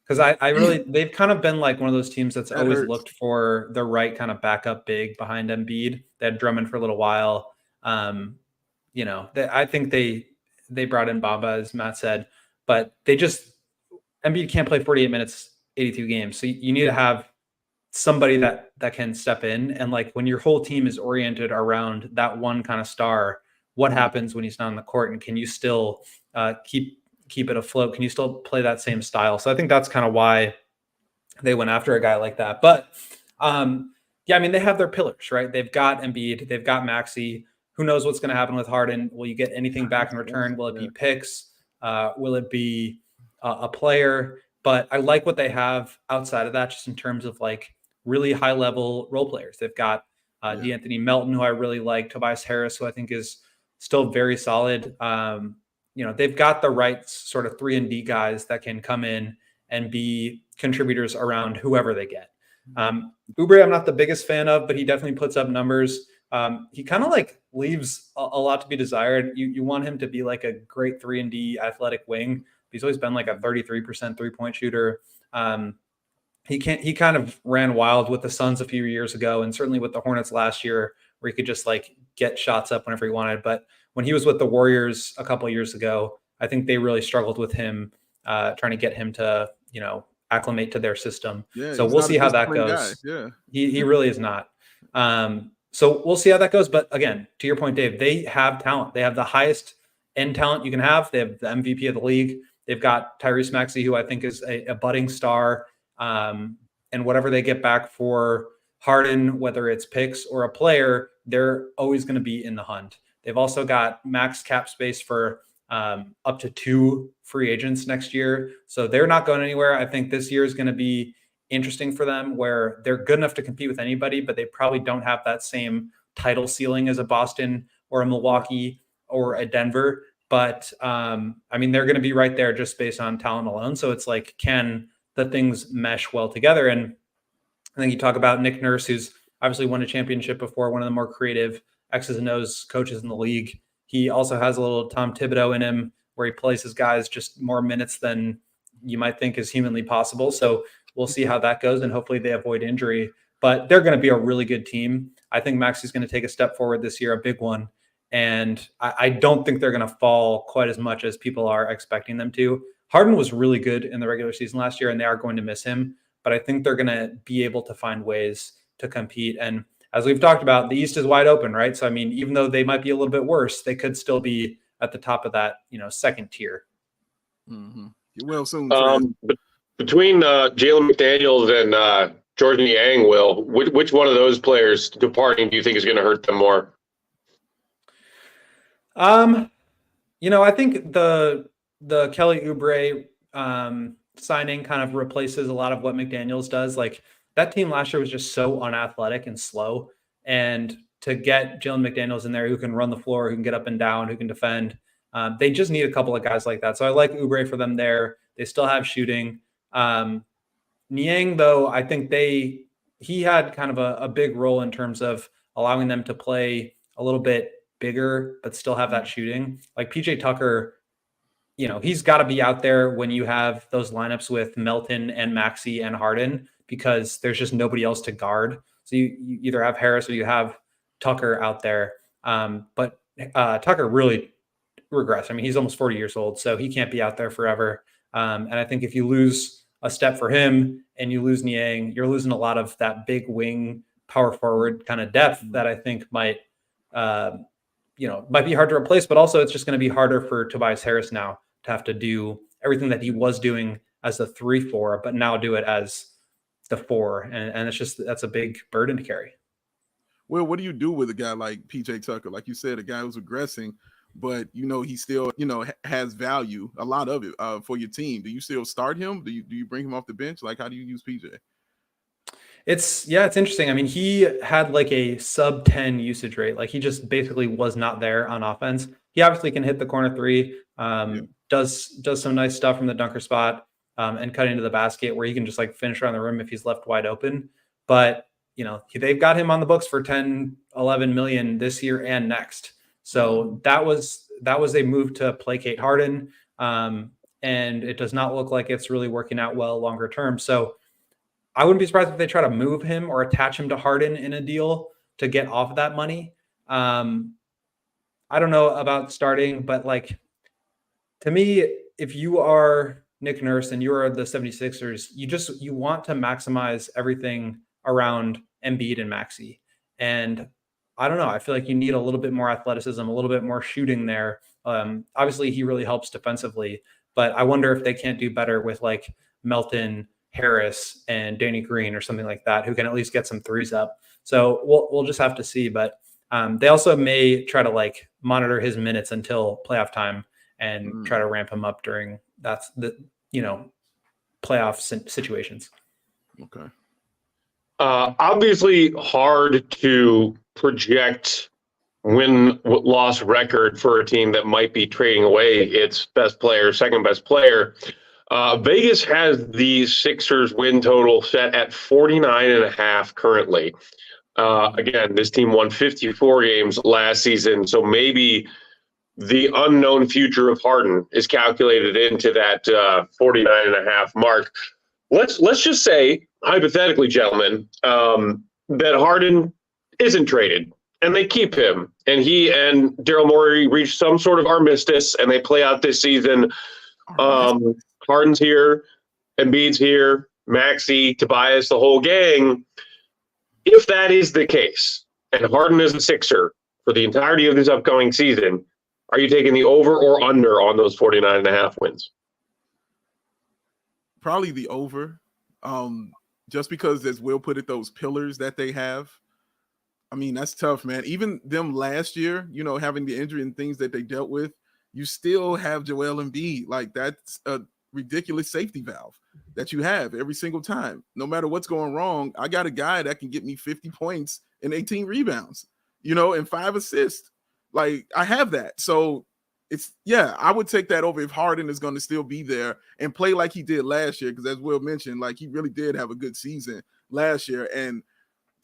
because I really, they've kind of been like one of those teams that's always looked for the right kind of backup big behind Embiid. They had Drummond for a little while. I think they brought in Bamba, as Matt said, but Embiid can't play 48 minutes, 82 games. So you need to have somebody that can step in. And like when your whole team is oriented around that one kind of star, what happens when he's not on the court, and can you still keep it afloat? Can you still play that same style? So I think that's kind of why they went after a guy like that. But they have their pillars, right? They've got Embiid, they've got Maxey. Who knows what's going to happen with Harden? Will you get anything back in return? Will it be picks? Will it be a player? But I like what they have outside of that, just in terms of like really high level role players. They've got DeAnthony Melton, who I really like, Tobias Harris, who I think is still very solid. They've got the right sort of 3-and-D guys that can come in and be contributors around whoever they get. Oubre, I'm not the biggest fan of, but he definitely puts up numbers. He kind of like leaves a lot to be desired. You want him to be like a great 3-and-D athletic wing. He's always been like a 33% 3-point shooter. He kind of ran wild with the Suns a few years ago, and certainly with the Hornets last year, where he could just like get shots up whenever he wanted. But when he was with the Warriors a couple of years ago, I think they really struggled with him, trying to get him to, acclimate to their system. Yeah, so we'll see how that goes. Yeah, he really is not. So we'll see how that goes. But again, to your point, Dave, they have talent. They have the highest end talent you can have. They have the MVP of the league. They've got Tyrese Maxey, who I think is a budding star. And whatever they get back for Harden, whether it's picks or a player, they're always going to be in the hunt. They've also got max cap space for up to 2 free agents next year. So they're not going anywhere. I think this year is going to be interesting for them, where they're good enough to compete with anybody, but they probably don't have that same title ceiling as a Boston or a Milwaukee or a Denver. But they're going to be right there just based on talent alone. So it's like, can the things mesh well together? And I think you talk about Nick Nurse, who's obviously won a championship before, one of the more creative X's and O's coaches in the league. He also has a little Tom Thibodeau in him, where he plays his guys just more minutes than you might think is humanly possible. So we'll see how that goes, and hopefully they avoid injury. But they're going to be a really good team. I think Maxey's going to take a step forward this year, a big one. And I don't think they're going to fall quite as much as people are expecting them to. Harden was really good in the regular season last year, and they are going to miss him. But I think they're going to be able to find ways to compete. And as we've talked about, the East is wide open, right? So, even though they might be a little bit worse, they could still be at the top of that, second tier. Mm-hmm. Well, soon. Between Jalen McDaniels and Jordan Yang, which one of those players departing do you think is going to hurt them more? I think the Kelly Oubre signing kind of replaces a lot of what McDaniels does. Like, that team last year was just so unathletic and slow. And to get Jalen McDaniels in there, who can run the floor, who can get up and down, who can defend, they just need a couple of guys like that. So I like Oubre for them there. They still have shooting. Niang, though, I think he had kind of a big role in terms of allowing them to play a little bit bigger, but still have that shooting. Like PJ Tucker, he's got to be out there when you have those lineups with Melton and Maxey and Harden, because there's just nobody else to guard. So you either have Harris or you have Tucker out there. But Tucker really regressed. He's almost 40 years old, so he can't be out there forever. And I think if you lose a step for him and you lose Niang, you're losing a lot of that big wing power forward kind of depth that I think might be hard to replace, but also it's just going to be harder for Tobias Harris now to have to do everything that he was doing as the 3-4, but now do it as the 4. And that's a big burden to carry. Well, what do you do with a guy like PJ Tucker? Like you said, a guy who's aggressing, but he still, has value, a lot of it for your team. Do you still start him? Do you bring him off the bench? Like, how do you use PJ? It's interesting. He had like a sub 10 usage rate. Like, he just basically was not there on offense. He obviously can hit the corner 3, Does some nice stuff from the dunker spot, and cutting into the basket where he can just like finish around the rim if he's left wide open. But, they've got him on the books for 10, 11 million this year and next. So that was a move to placate Harden. And it does not look like it's really working out well longer term. So I wouldn't be surprised if they try to move him or attach him to Harden in a deal to get off of that money. I don't know about starting, but like, to me, if you are Nick Nurse and you're the 76ers, you want to maximize everything around Embiid and Maxey. And I don't know, I feel like you need a little bit more athleticism, a little bit more shooting there. Obviously he really helps defensively, but I wonder if they can't do better with like Melton, Harris, and Danny Green or something like that, who can at least get some threes up. So we'll just have to see. But they also may try to like monitor his minutes until playoff time and try to ramp him up during playoff situations. Okay. Obviously hard to project win-loss record for a team that might be trading away its best player, second best player. Vegas has the Sixers win total set at 49.5 currently. Again, this team won 54 games last season, so maybe the unknown future of Harden is calculated into that 49.5 mark. Let's just say, hypothetically, gentlemen, that Harden isn't traded and they keep him, and he and Daryl Morey reach some sort of armistice and they play out this season. Harden's here, Embiid's here, Maxey, Tobias, the whole gang. If that is the case, and Harden is a Sixer for the entirety of this upcoming season, are you taking the over or under on those 49.5 wins? Probably the over. Just because, as Will put it, those pillars that they have. I mean, that's tough, man. Even them last year, having the injury and things that they dealt with, you still have Joel Embiid. Like, that's a ridiculous safety valve that you have every single time. No matter what's going wrong, I got a guy that can get me 50 points and 18 rebounds, and 5 assists. Like, I have that. So I would take that over if Harden is going to still be there and play like he did last year. Because as Will mentioned, like, he really did have a good season last year. And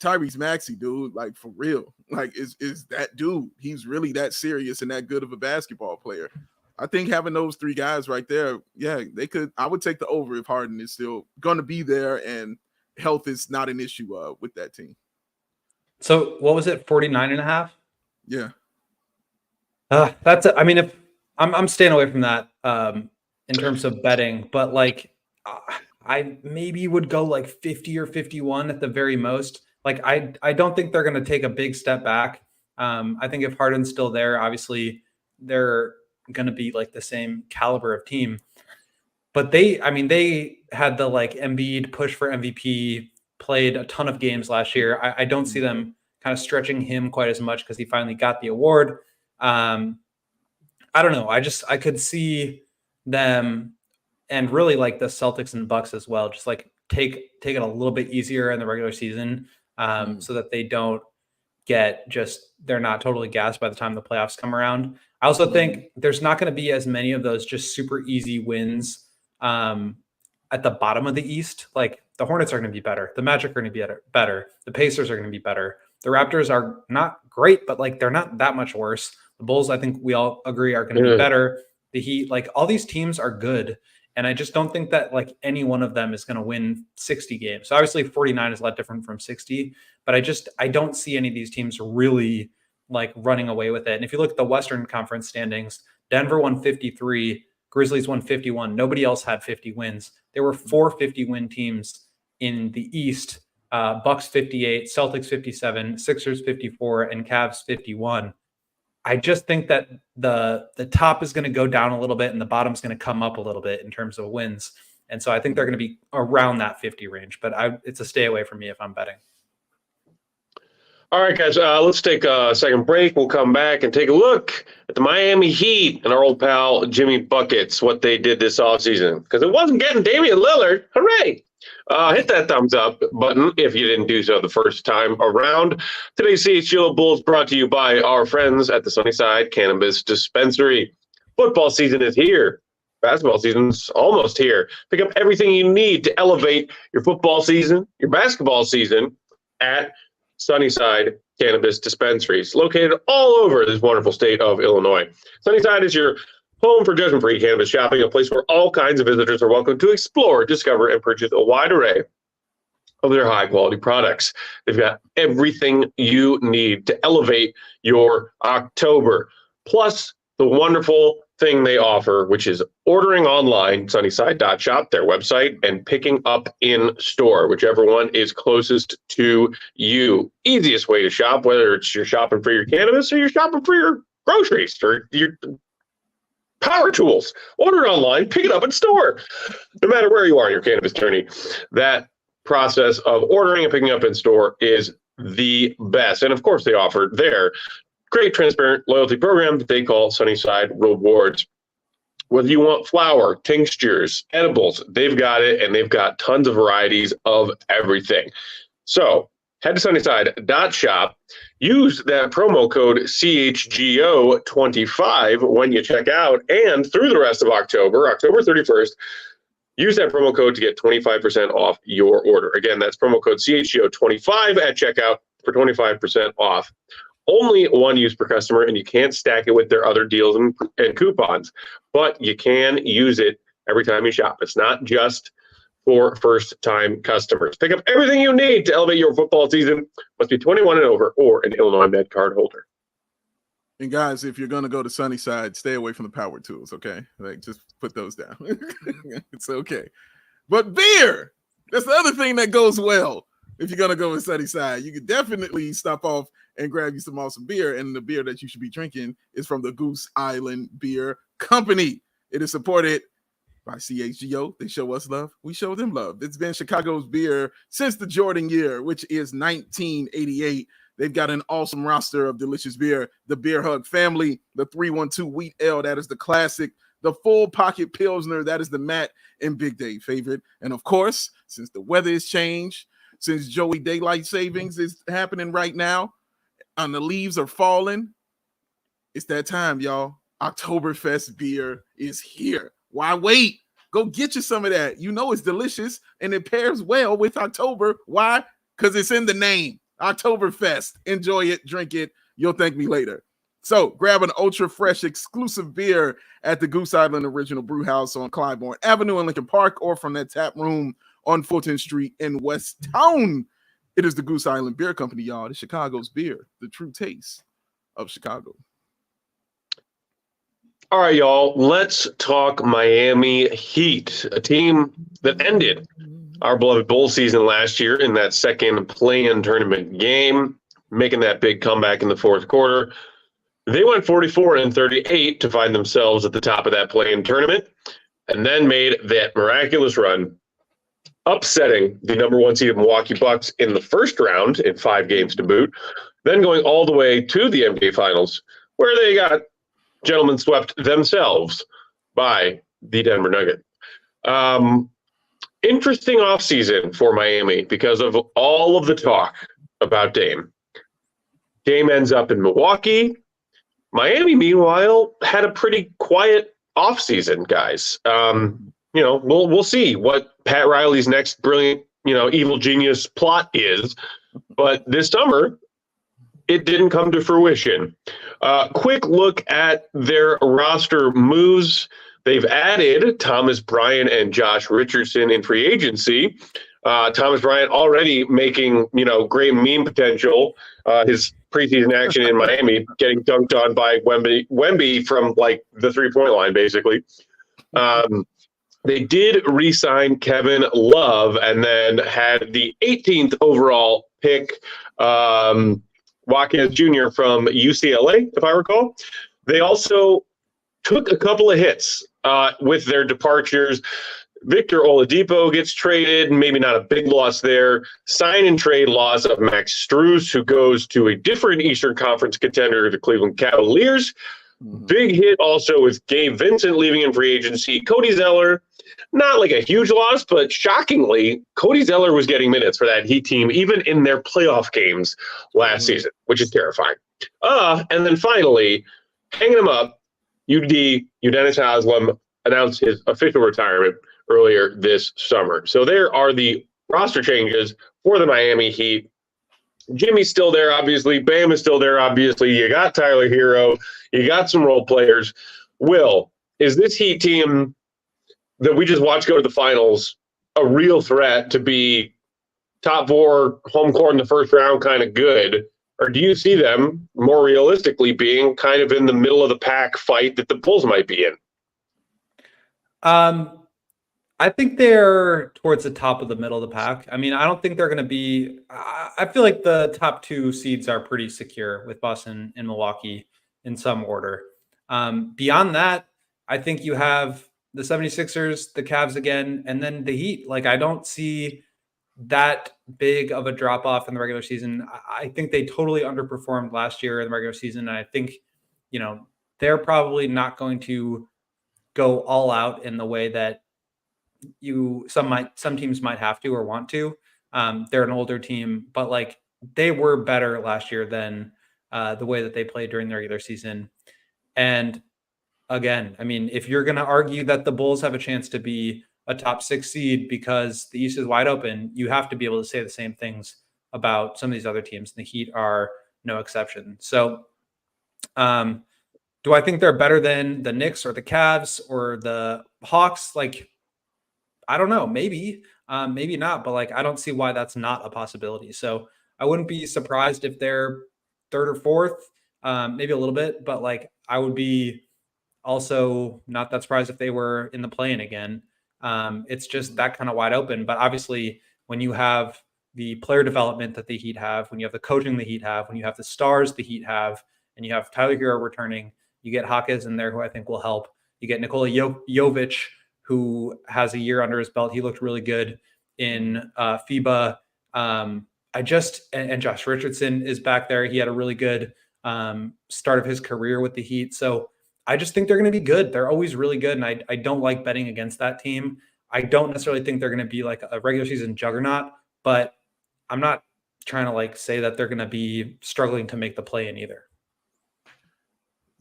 Tyrese Maxey, dude, like, for real, like, is that dude. He's really that serious and that good of a basketball player. I think having those 3 guys right there, they could. I would take the over if Harden is still going to be there and health is not an issue with that team. So what was it, 49.5? Yeah. I mean, if I'm staying away from that in terms of betting, but like I maybe would go like 50 or 51 at the very most. Like I don't think they're going to take a big step back. I think if Harden's still there, obviously they're going to be like the same caliber of team. But they had the like Embiid push for MVP, played a ton of games last year. I don't see them kind of stretching him quite as much because he finally got the award. I don't know. I could see them, and really like the Celtics and Bucks as well, just like take it a little bit easier in the regular season, so that they don't they're not totally gassed by the time the playoffs come around. I also think there's not going to be as many of those just super easy wins at the bottom of the East. Like, the Hornets are going to be better. The Magic are going to be better. The Pacers are going to be better. The Raptors are not great, but like, they're not that much worse. The Bulls, I think we all agree, are going to be better. The Heat, like, all these teams are good. And I just don't think that like any one of them is going to win 60 games. So obviously 49 is a lot different from 60, but I don't see any of these teams really like running away with it. And if you look at the Western Conference standings, Denver won 53, Grizzlies won 51. Nobody else had 50 wins. There were 4 50-win teams in the East. Bucks 58, Celtics 57, Sixers 54, and Cavs 51. I just think that the top is going to go down a little bit and the bottom's going to come up a little bit in terms of wins. And so I think they're going to be around that 50 range, but it's a stay away from me if I'm betting. All right, guys, let's take a second break. We'll come back and take a look at the Miami Heat and our old pal Jimmy Buckets, what they did this offseason, because it wasn't getting Damian Lillard. Hooray! Hit that thumbs up button if you didn't do so the first time around. Today's CHGO Bulls brought to you by our friends at the Sunnyside Cannabis Dispensary. Football season is here. Basketball season's almost here. Pick up everything you need to elevate your football season, your basketball season at Sunnyside Cannabis Dispensaries, located all over this wonderful state of Illinois. Sunnyside is your home for judgment-free cannabis shopping, a place where all kinds of visitors are welcome to explore, discover, and purchase a wide array of their high-quality products. They've got everything you need to elevate your October, plus the wonderful thing they offer, which is ordering online, sunnyside.shop, their website, and picking up in store, whichever one is closest to you. Easiest way to shop, whether it's you're shopping for your cannabis or you're shopping for your groceries or your power tools. Order it online, pick it up in store. No matter where you are in your cannabis journey, that process of ordering and picking up in store is the best. And of course, they offer their great transparent loyalty program that they call Sunnyside Rewards. Whether you want flower, tinctures, edibles, they've got it, and they've got tons of varieties of everything. So head to sunnyside.shop, use that promo code CHGO25 when you check out, and through the rest of October 31st, use that promo code to get 25% off your order. Again, that's promo code CHGO25 at checkout for 25% off. Only one use per customer, and you can't stack it with their other deals and coupons, but you can use it every time you shop. It's not just for first-time customers. Pick up everything you need to elevate your football season. Must be 21 and over or an Illinois Med card holder. And guys, if you're going to go to Sunnyside, stay away from the power tools, okay? Like, just put those down. It's okay. But beer, that's the other thing that goes well. If you're going to go to Sunnyside, you can definitely stop off and grab you some awesome beer. And the beer that you should be drinking is from the Goose Island Beer Company. It is supported by CHGO. They show us love. We show them love. It's been Chicago's beer since the Jordan year, which is 1988. They've got an awesome roster of delicious beer. The Beer Hug family, the 312 Wheat Ale, that is the classic. The Full Pocket Pilsner, that is the Matt and Big Dave favorite. And of course, since the weather has changed, since Joey Daylight Savings is happening right now, and the leaves are falling, it's that time, y'all. Oktoberfest beer is here. Why wait? Go get you some of that. You know it's delicious, and it pairs well with October. Why? Because it's in the name. Oktoberfest. Enjoy it. Drink it. You'll thank me later. So grab an ultra-fresh exclusive beer at the Goose Island Original Brew House on Clybourne Avenue in Lincoln Park, or from that tap room on Fulton Street in West Town. It is the Goose Island Beer Company, y'all. The Chicago's beer, the true taste of Chicago. All right, y'all. Let's talk Miami Heat, a team that ended our beloved bowl season last year in that second play-in tournament game, making that big comeback in the fourth quarter. They went 44-38 to find themselves at the top of that play-in tournament, and then made that miraculous run, upsetting the number one seed Milwaukee Bucks in the first round in 5 games to boot, then going all the way to the NBA Finals, where they got gentlemen swept themselves by the Denver Nuggets. Interesting offseason for Miami because of all of the talk about Dame. Dame ends up in Milwaukee. Miami, meanwhile, had a pretty quiet offseason, guys. We'll see what Pat Riley's next brilliant, evil genius plot is. But this summer, it didn't come to fruition. Quick look at their roster moves. They've added Thomas Bryant and Josh Richardson in free agency. Thomas Bryant already making, great meme potential. His preseason action in Miami, getting dunked on by Wemby from like the 3-point line, basically. They did re-sign Kevin Love and then had the 18th overall pick, Watkins Jr. from UCLA, if I recall. They also took a couple of hits with their departures. Victor Oladipo gets traded, maybe not a big loss there. Sign and trade loss of Max Strus, who goes to a different Eastern Conference contender, the Cleveland Cavaliers. Big hit also with Gabe Vincent leaving in free agency. Cody Zeller, not like a huge loss, but shockingly, Cody Zeller was getting minutes for that Heat team, even in their playoff games last season, which is terrifying. And then finally, hanging him up, Udonis Haslem announced his official retirement earlier this summer. So there are the roster changes for the Miami Heat. Jimmy's still there, obviously. Bam is still there, obviously. You got Tyler Hero. You got some role players. Will, is this Heat team that we just watched go to the finals a real threat to be top 4 home court in the first round kind of good? Or do you see them more realistically being kind of in the middle of the pack fight that the Bulls might be in? I think they're towards the top of the middle of the pack. I mean, I don't think they're going to be. I feel like the top 2 seeds are pretty secure with Boston and Milwaukee in some order. Beyond that, I think you have the 76ers, the Cavs again, and then the Heat. Like, I don't see that big of a drop off in the regular season. I think they totally underperformed last year in the regular season. And I think, they're probably not going to go all out in the way that some teams might have to or want to. They're an older team, but like they were better last year than the way that they played during the regular season. And again, I mean, if you're going to argue that the Bulls have a chance to be a top 6 seed because the East is wide open, you have to be able to say the same things about some of these other teams. The Heat are no exception. So do I think they're better than the Knicks or the Cavs or the Hawks? Like, I don't know, maybe not, but like, I don't see why that's not a possibility. So I wouldn't be surprised if they're 3rd or 4th, maybe a little bit, but like, I would be also not that surprised if they were in the play-in again. It's just that kind of wide open. But obviously, when you have the player development that the Heat have, when you have the coaching the Heat have, when you have the stars the Heat have, and you have Tyler Hero returning, you get Hawkins in there, who I think will help. You get Nikola Jovic, who has a year under his belt. He looked really good in FIBA. And Josh Richardson is back there. He had a really good start of his career with the Heat. So I just think they're going to be good. They're always really good. And I don't like betting against that team. I don't necessarily think they're going to be like a regular season juggernaut, but I'm not trying to like say that they're going to be struggling to make the play-in either.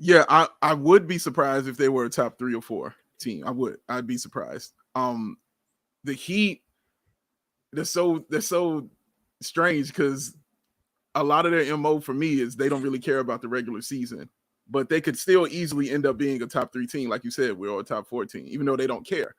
Yeah, I would be surprised if they were a top 3 or 4 team. I'd be surprised. The Heat, they're so strange because a lot of their MO for me is they don't really care about the regular season, but they could still easily end up being a top 3 team. Like you said, we're a top 4 team, even though they don't care.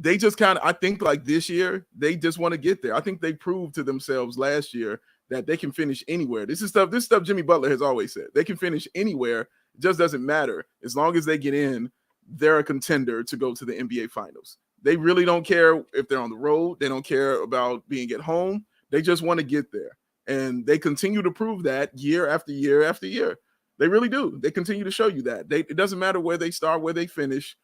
They just kind of, I think like this year, they just want to get there. I think they proved to themselves last year that they can finish anywhere. This stuff Jimmy Butler has always said. They can finish anywhere. It just doesn't matter. As long as they get in, they're a contender to go to the NBA Finals. They really don't care if they're on the road. They don't care about being at home. They just want to get there. And they continue to prove that year after year after year. They really do. They continue to show you that. It doesn't matter where they start, where they finish.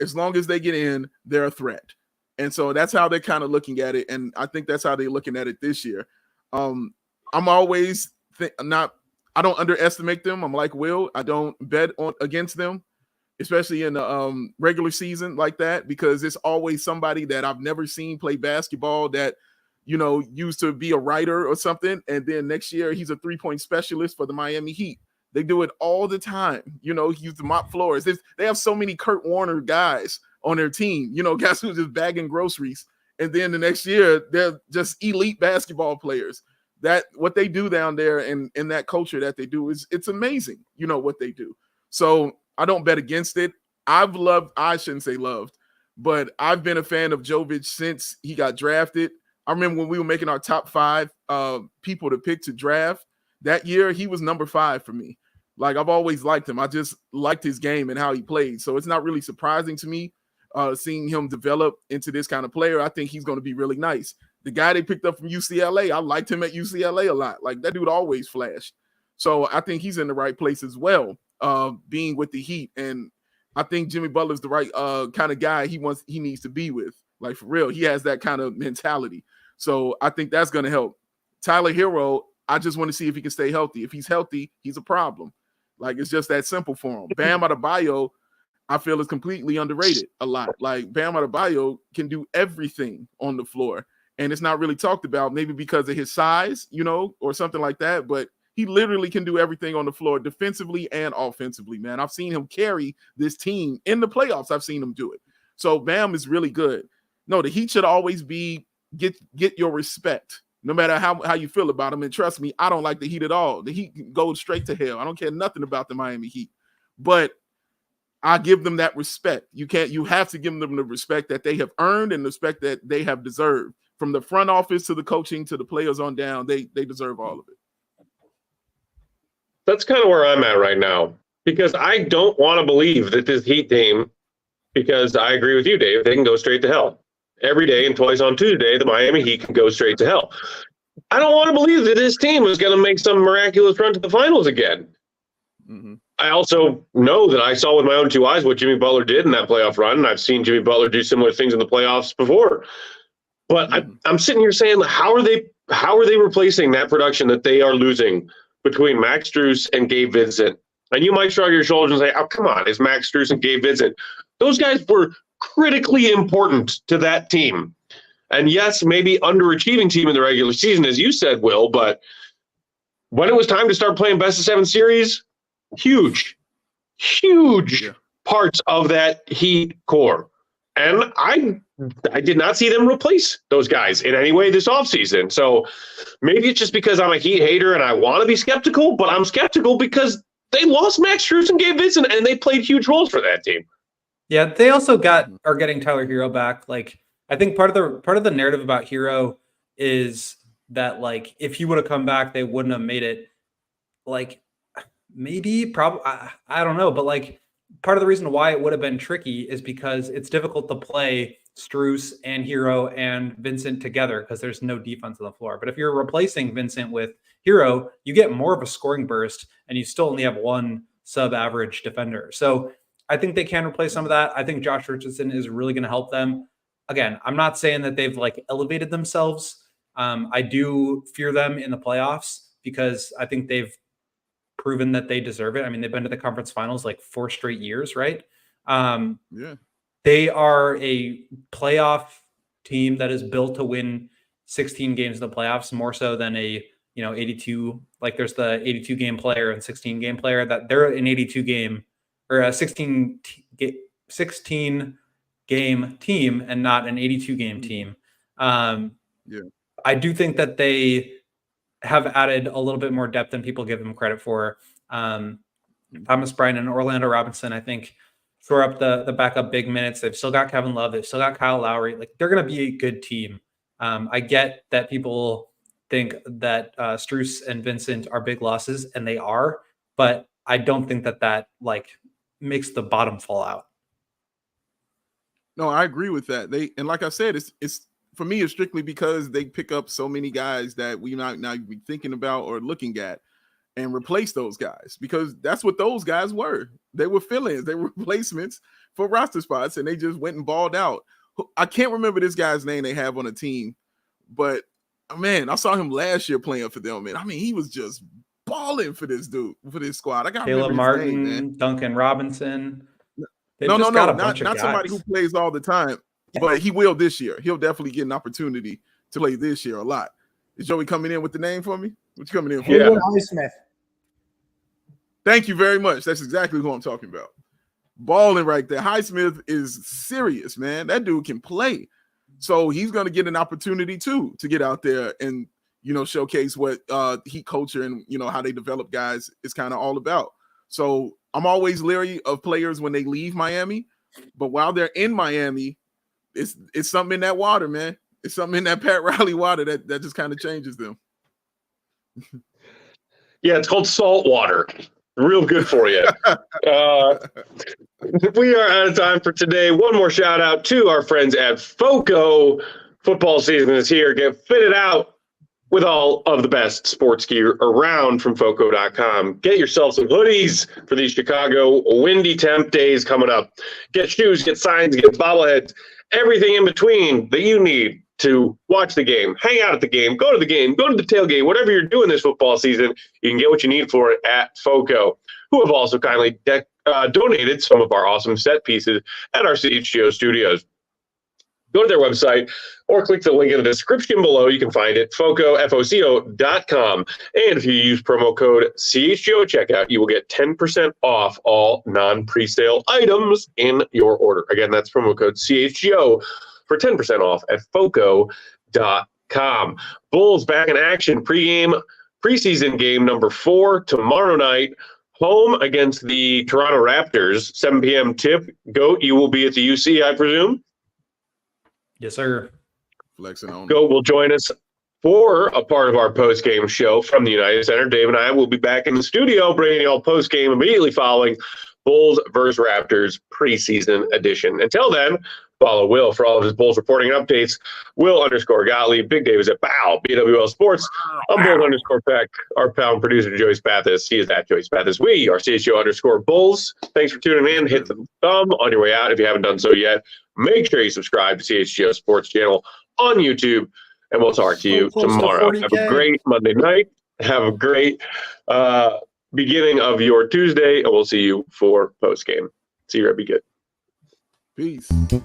As long as they get in, they're a threat. And so that's how they're kind of looking at it. And I think that's how they're looking at it this year. I'm always I don't underestimate them. I'm like Will. I don't bet against them, especially in the regular season like that, because it's always somebody that I've never seen play basketball that, used to be a writer or something. And then next year he's a 3-point specialist for the Miami Heat. They do it all the time. He used to mop floors. They have so many Kurt Warner guys on their team, guys who are just bagging groceries. And then the next year, they're just elite basketball players. That what they do down there and in that culture that they do it's amazing, what they do. So I don't bet against it. I shouldn't say loved, but I've been a fan of Jovic since he got drafted. I remember when we were making our top 5 people to pick to draft that year, he was number 5 for me. Like, I've always liked him. I just liked his game and how he played. So it's not really surprising to me seeing him develop into this kind of player. I think he's going to be really nice. The guy they picked up from UCLA, I liked him at UCLA a lot. Like, that dude always flashed. So I think he's in the right place as well, being with the Heat. And I think Jimmy Butler's the right kind of guy he needs to be with. Like, for real, he has that kind of mentality. So I think that's going to help. Tyler Hero, I just want to see if he can stay healthy. If he's healthy, he's a problem. Like, it's just that simple for him. Bam Adebayo, I feel, is completely underrated a lot. Like, Bam Adebayo can do everything on the floor. And it's not really talked about, maybe because of his size, or something like that. But He literally can do everything on the floor, defensively and offensively, man. I've seen him carry this team in the playoffs. I've seen him do it. So Bam is really good. No, the Heat should always be get your respect, no matter how you feel about them. And trust me, I don't like the Heat at all. The Heat go straight to hell. I don't care nothing about the Miami Heat. But I give them that respect. You have to give them the respect that they have earned and the respect that they have deserved. From the front office to the coaching to the players on down, they deserve all of it. That's kind of where I'm at right now, because I don't want to believe that this Heat team, because I agree with you, Dave, they can go straight to hell. Every day and twice on Tuesday, the Miami Heat can go straight to hell. I don't want to believe that this team is going to make some miraculous run to the finals again. Mm-hmm. I also know that I saw with my own two eyes what Jimmy Butler did in that playoff run, and I've seen Jimmy Butler do similar things in the playoffs before. But I'm sitting here saying, how are they replacing that production that they are losing between Max Strus and Gabe Vincent? And you might shrug your shoulders and say, oh, come on, it's Max Strus and Gabe Vincent. Those guys were critically important to that team. And yes, maybe underachieving team in the regular season, as you said, Will, but when it was time to start playing best of 7 series, huge parts of that Heat core. And I did not see them replace those guys in any way this offseason. So maybe it's just because I'm a Heat hater and I want to be skeptical, but I'm skeptical because they lost Max Strus and Gabe Vincent, and they played huge roles for that team. Yeah, they also are getting Tyler Hero back. Like, I think part of the narrative about Hero is that, like, if he would have come back, they wouldn't have made it. Like, probably, I don't know, but like, part of the reason why it would have been tricky is because it's difficult to play Strus and Hero and Vincent together because there's no defense on the floor. But if you're replacing Vincent with Hero, you get more of a scoring burst, and you still only have one sub-average defender. So I think they can replace some of that. I think Josh Richardson is really going to help them. Again, I'm not saying that they've like elevated themselves. I do fear them in the playoffs because I think they've proven that they deserve it. I mean, they've been to the conference finals like 4 straight years, right? Yeah. They are a playoff team that is built to win 16 games in the playoffs, more so than a 82. Like, there's the 82 game player and 16 game player. That they're an 82 game or a 16 game team and not an 82 game team. I do think that they have added a little bit more depth than people give them credit for. Thomas Bryant and Orlando Robinson, I think, shore up the backup big minutes. They've still got Kevin Love. They've still got Kyle Lowry. Like, they're going to be a good team. I get that people think that Strus and Vincent are big losses, and they are, but I don't think that like makes the bottom fall out. No, I agree with that. And like I said, it's for me, it's strictly because they pick up so many guys that we might not be thinking about or looking at and replace those guys, because that's what those guys were. They were fill-ins. They were replacements for roster spots, and they just went and balled out. I can't remember this guy's name they have on the team, but man, I saw him last year playing for them, man. I mean, he was just balling for this squad. I got Caleb Martin, name, Duncan Robinson. Not somebody who plays all the time, but he will this year. He'll definitely get an opportunity to play this year a lot. Is Joey coming in with the name for me? What you coming in for? Yeah. Highsmith. Thank you very much. That's exactly who I'm talking about. Balling right there. Highsmith is serious, man. That dude can play. So he's going to get an opportunity too to get out there and, showcase what Heat culture and, how they develop guys is kind of all about. So I'm always leery of players when they leave Miami, but while they're in Miami, it's something in that water, man. It's something in that Pat Riley water that just kind of changes them. Yeah, it's called salt water. Real good for you. We are out of time for today. One more shout out to our friends at FOCO. Football season is here. Get fitted out with all of the best sports gear around from FOCO.com. Get yourself some hoodies for these Chicago windy temp days coming up. Get shoes, get signs, get bobbleheads, everything in between that you need to watch the game, hang out at the game, go to the tailgate, whatever you're doing this football season, you can get what you need for it at FOCO, who have also kindly donated some of our awesome set pieces at our CHGO studios. go to their website or click the link in the description below. You can find it, foco.com. And if you use promo code CHGO at checkout, you will get 10% off all non-presale items in your order. Again, that's promo code CHGO for 10% off at foco.com. Bulls back in action, preseason game number 4 tomorrow night. Home against the Toronto Raptors, 7 p.m. tip. Goat, you will be at the UC, I presume? Yes, sir. Flexing on. Goat will join us for a part of our post-game show from the United Center. Dave and I will be back in the studio bringing you all post-game immediately following Bulls versus Raptors preseason edition. Until then, follow Will for all of his Bulls reporting updates. Will_Gottlieb. Big Dave is at BWL Sports. I'm Bull_Peck. Our pound producer, Joyce Bathis. He is at Joyce Bathis. We are CHGO_Bulls. Thanks for tuning in. Hit the thumb on your way out if you haven't done so yet. Make sure you subscribe to CHGO Sports channel on YouTube, and we'll talk to you tomorrow. Have a great Monday night. Have a great beginning of your Tuesday, and we'll see you for post-game. See you, be good. Peace. We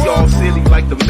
all silly like the man.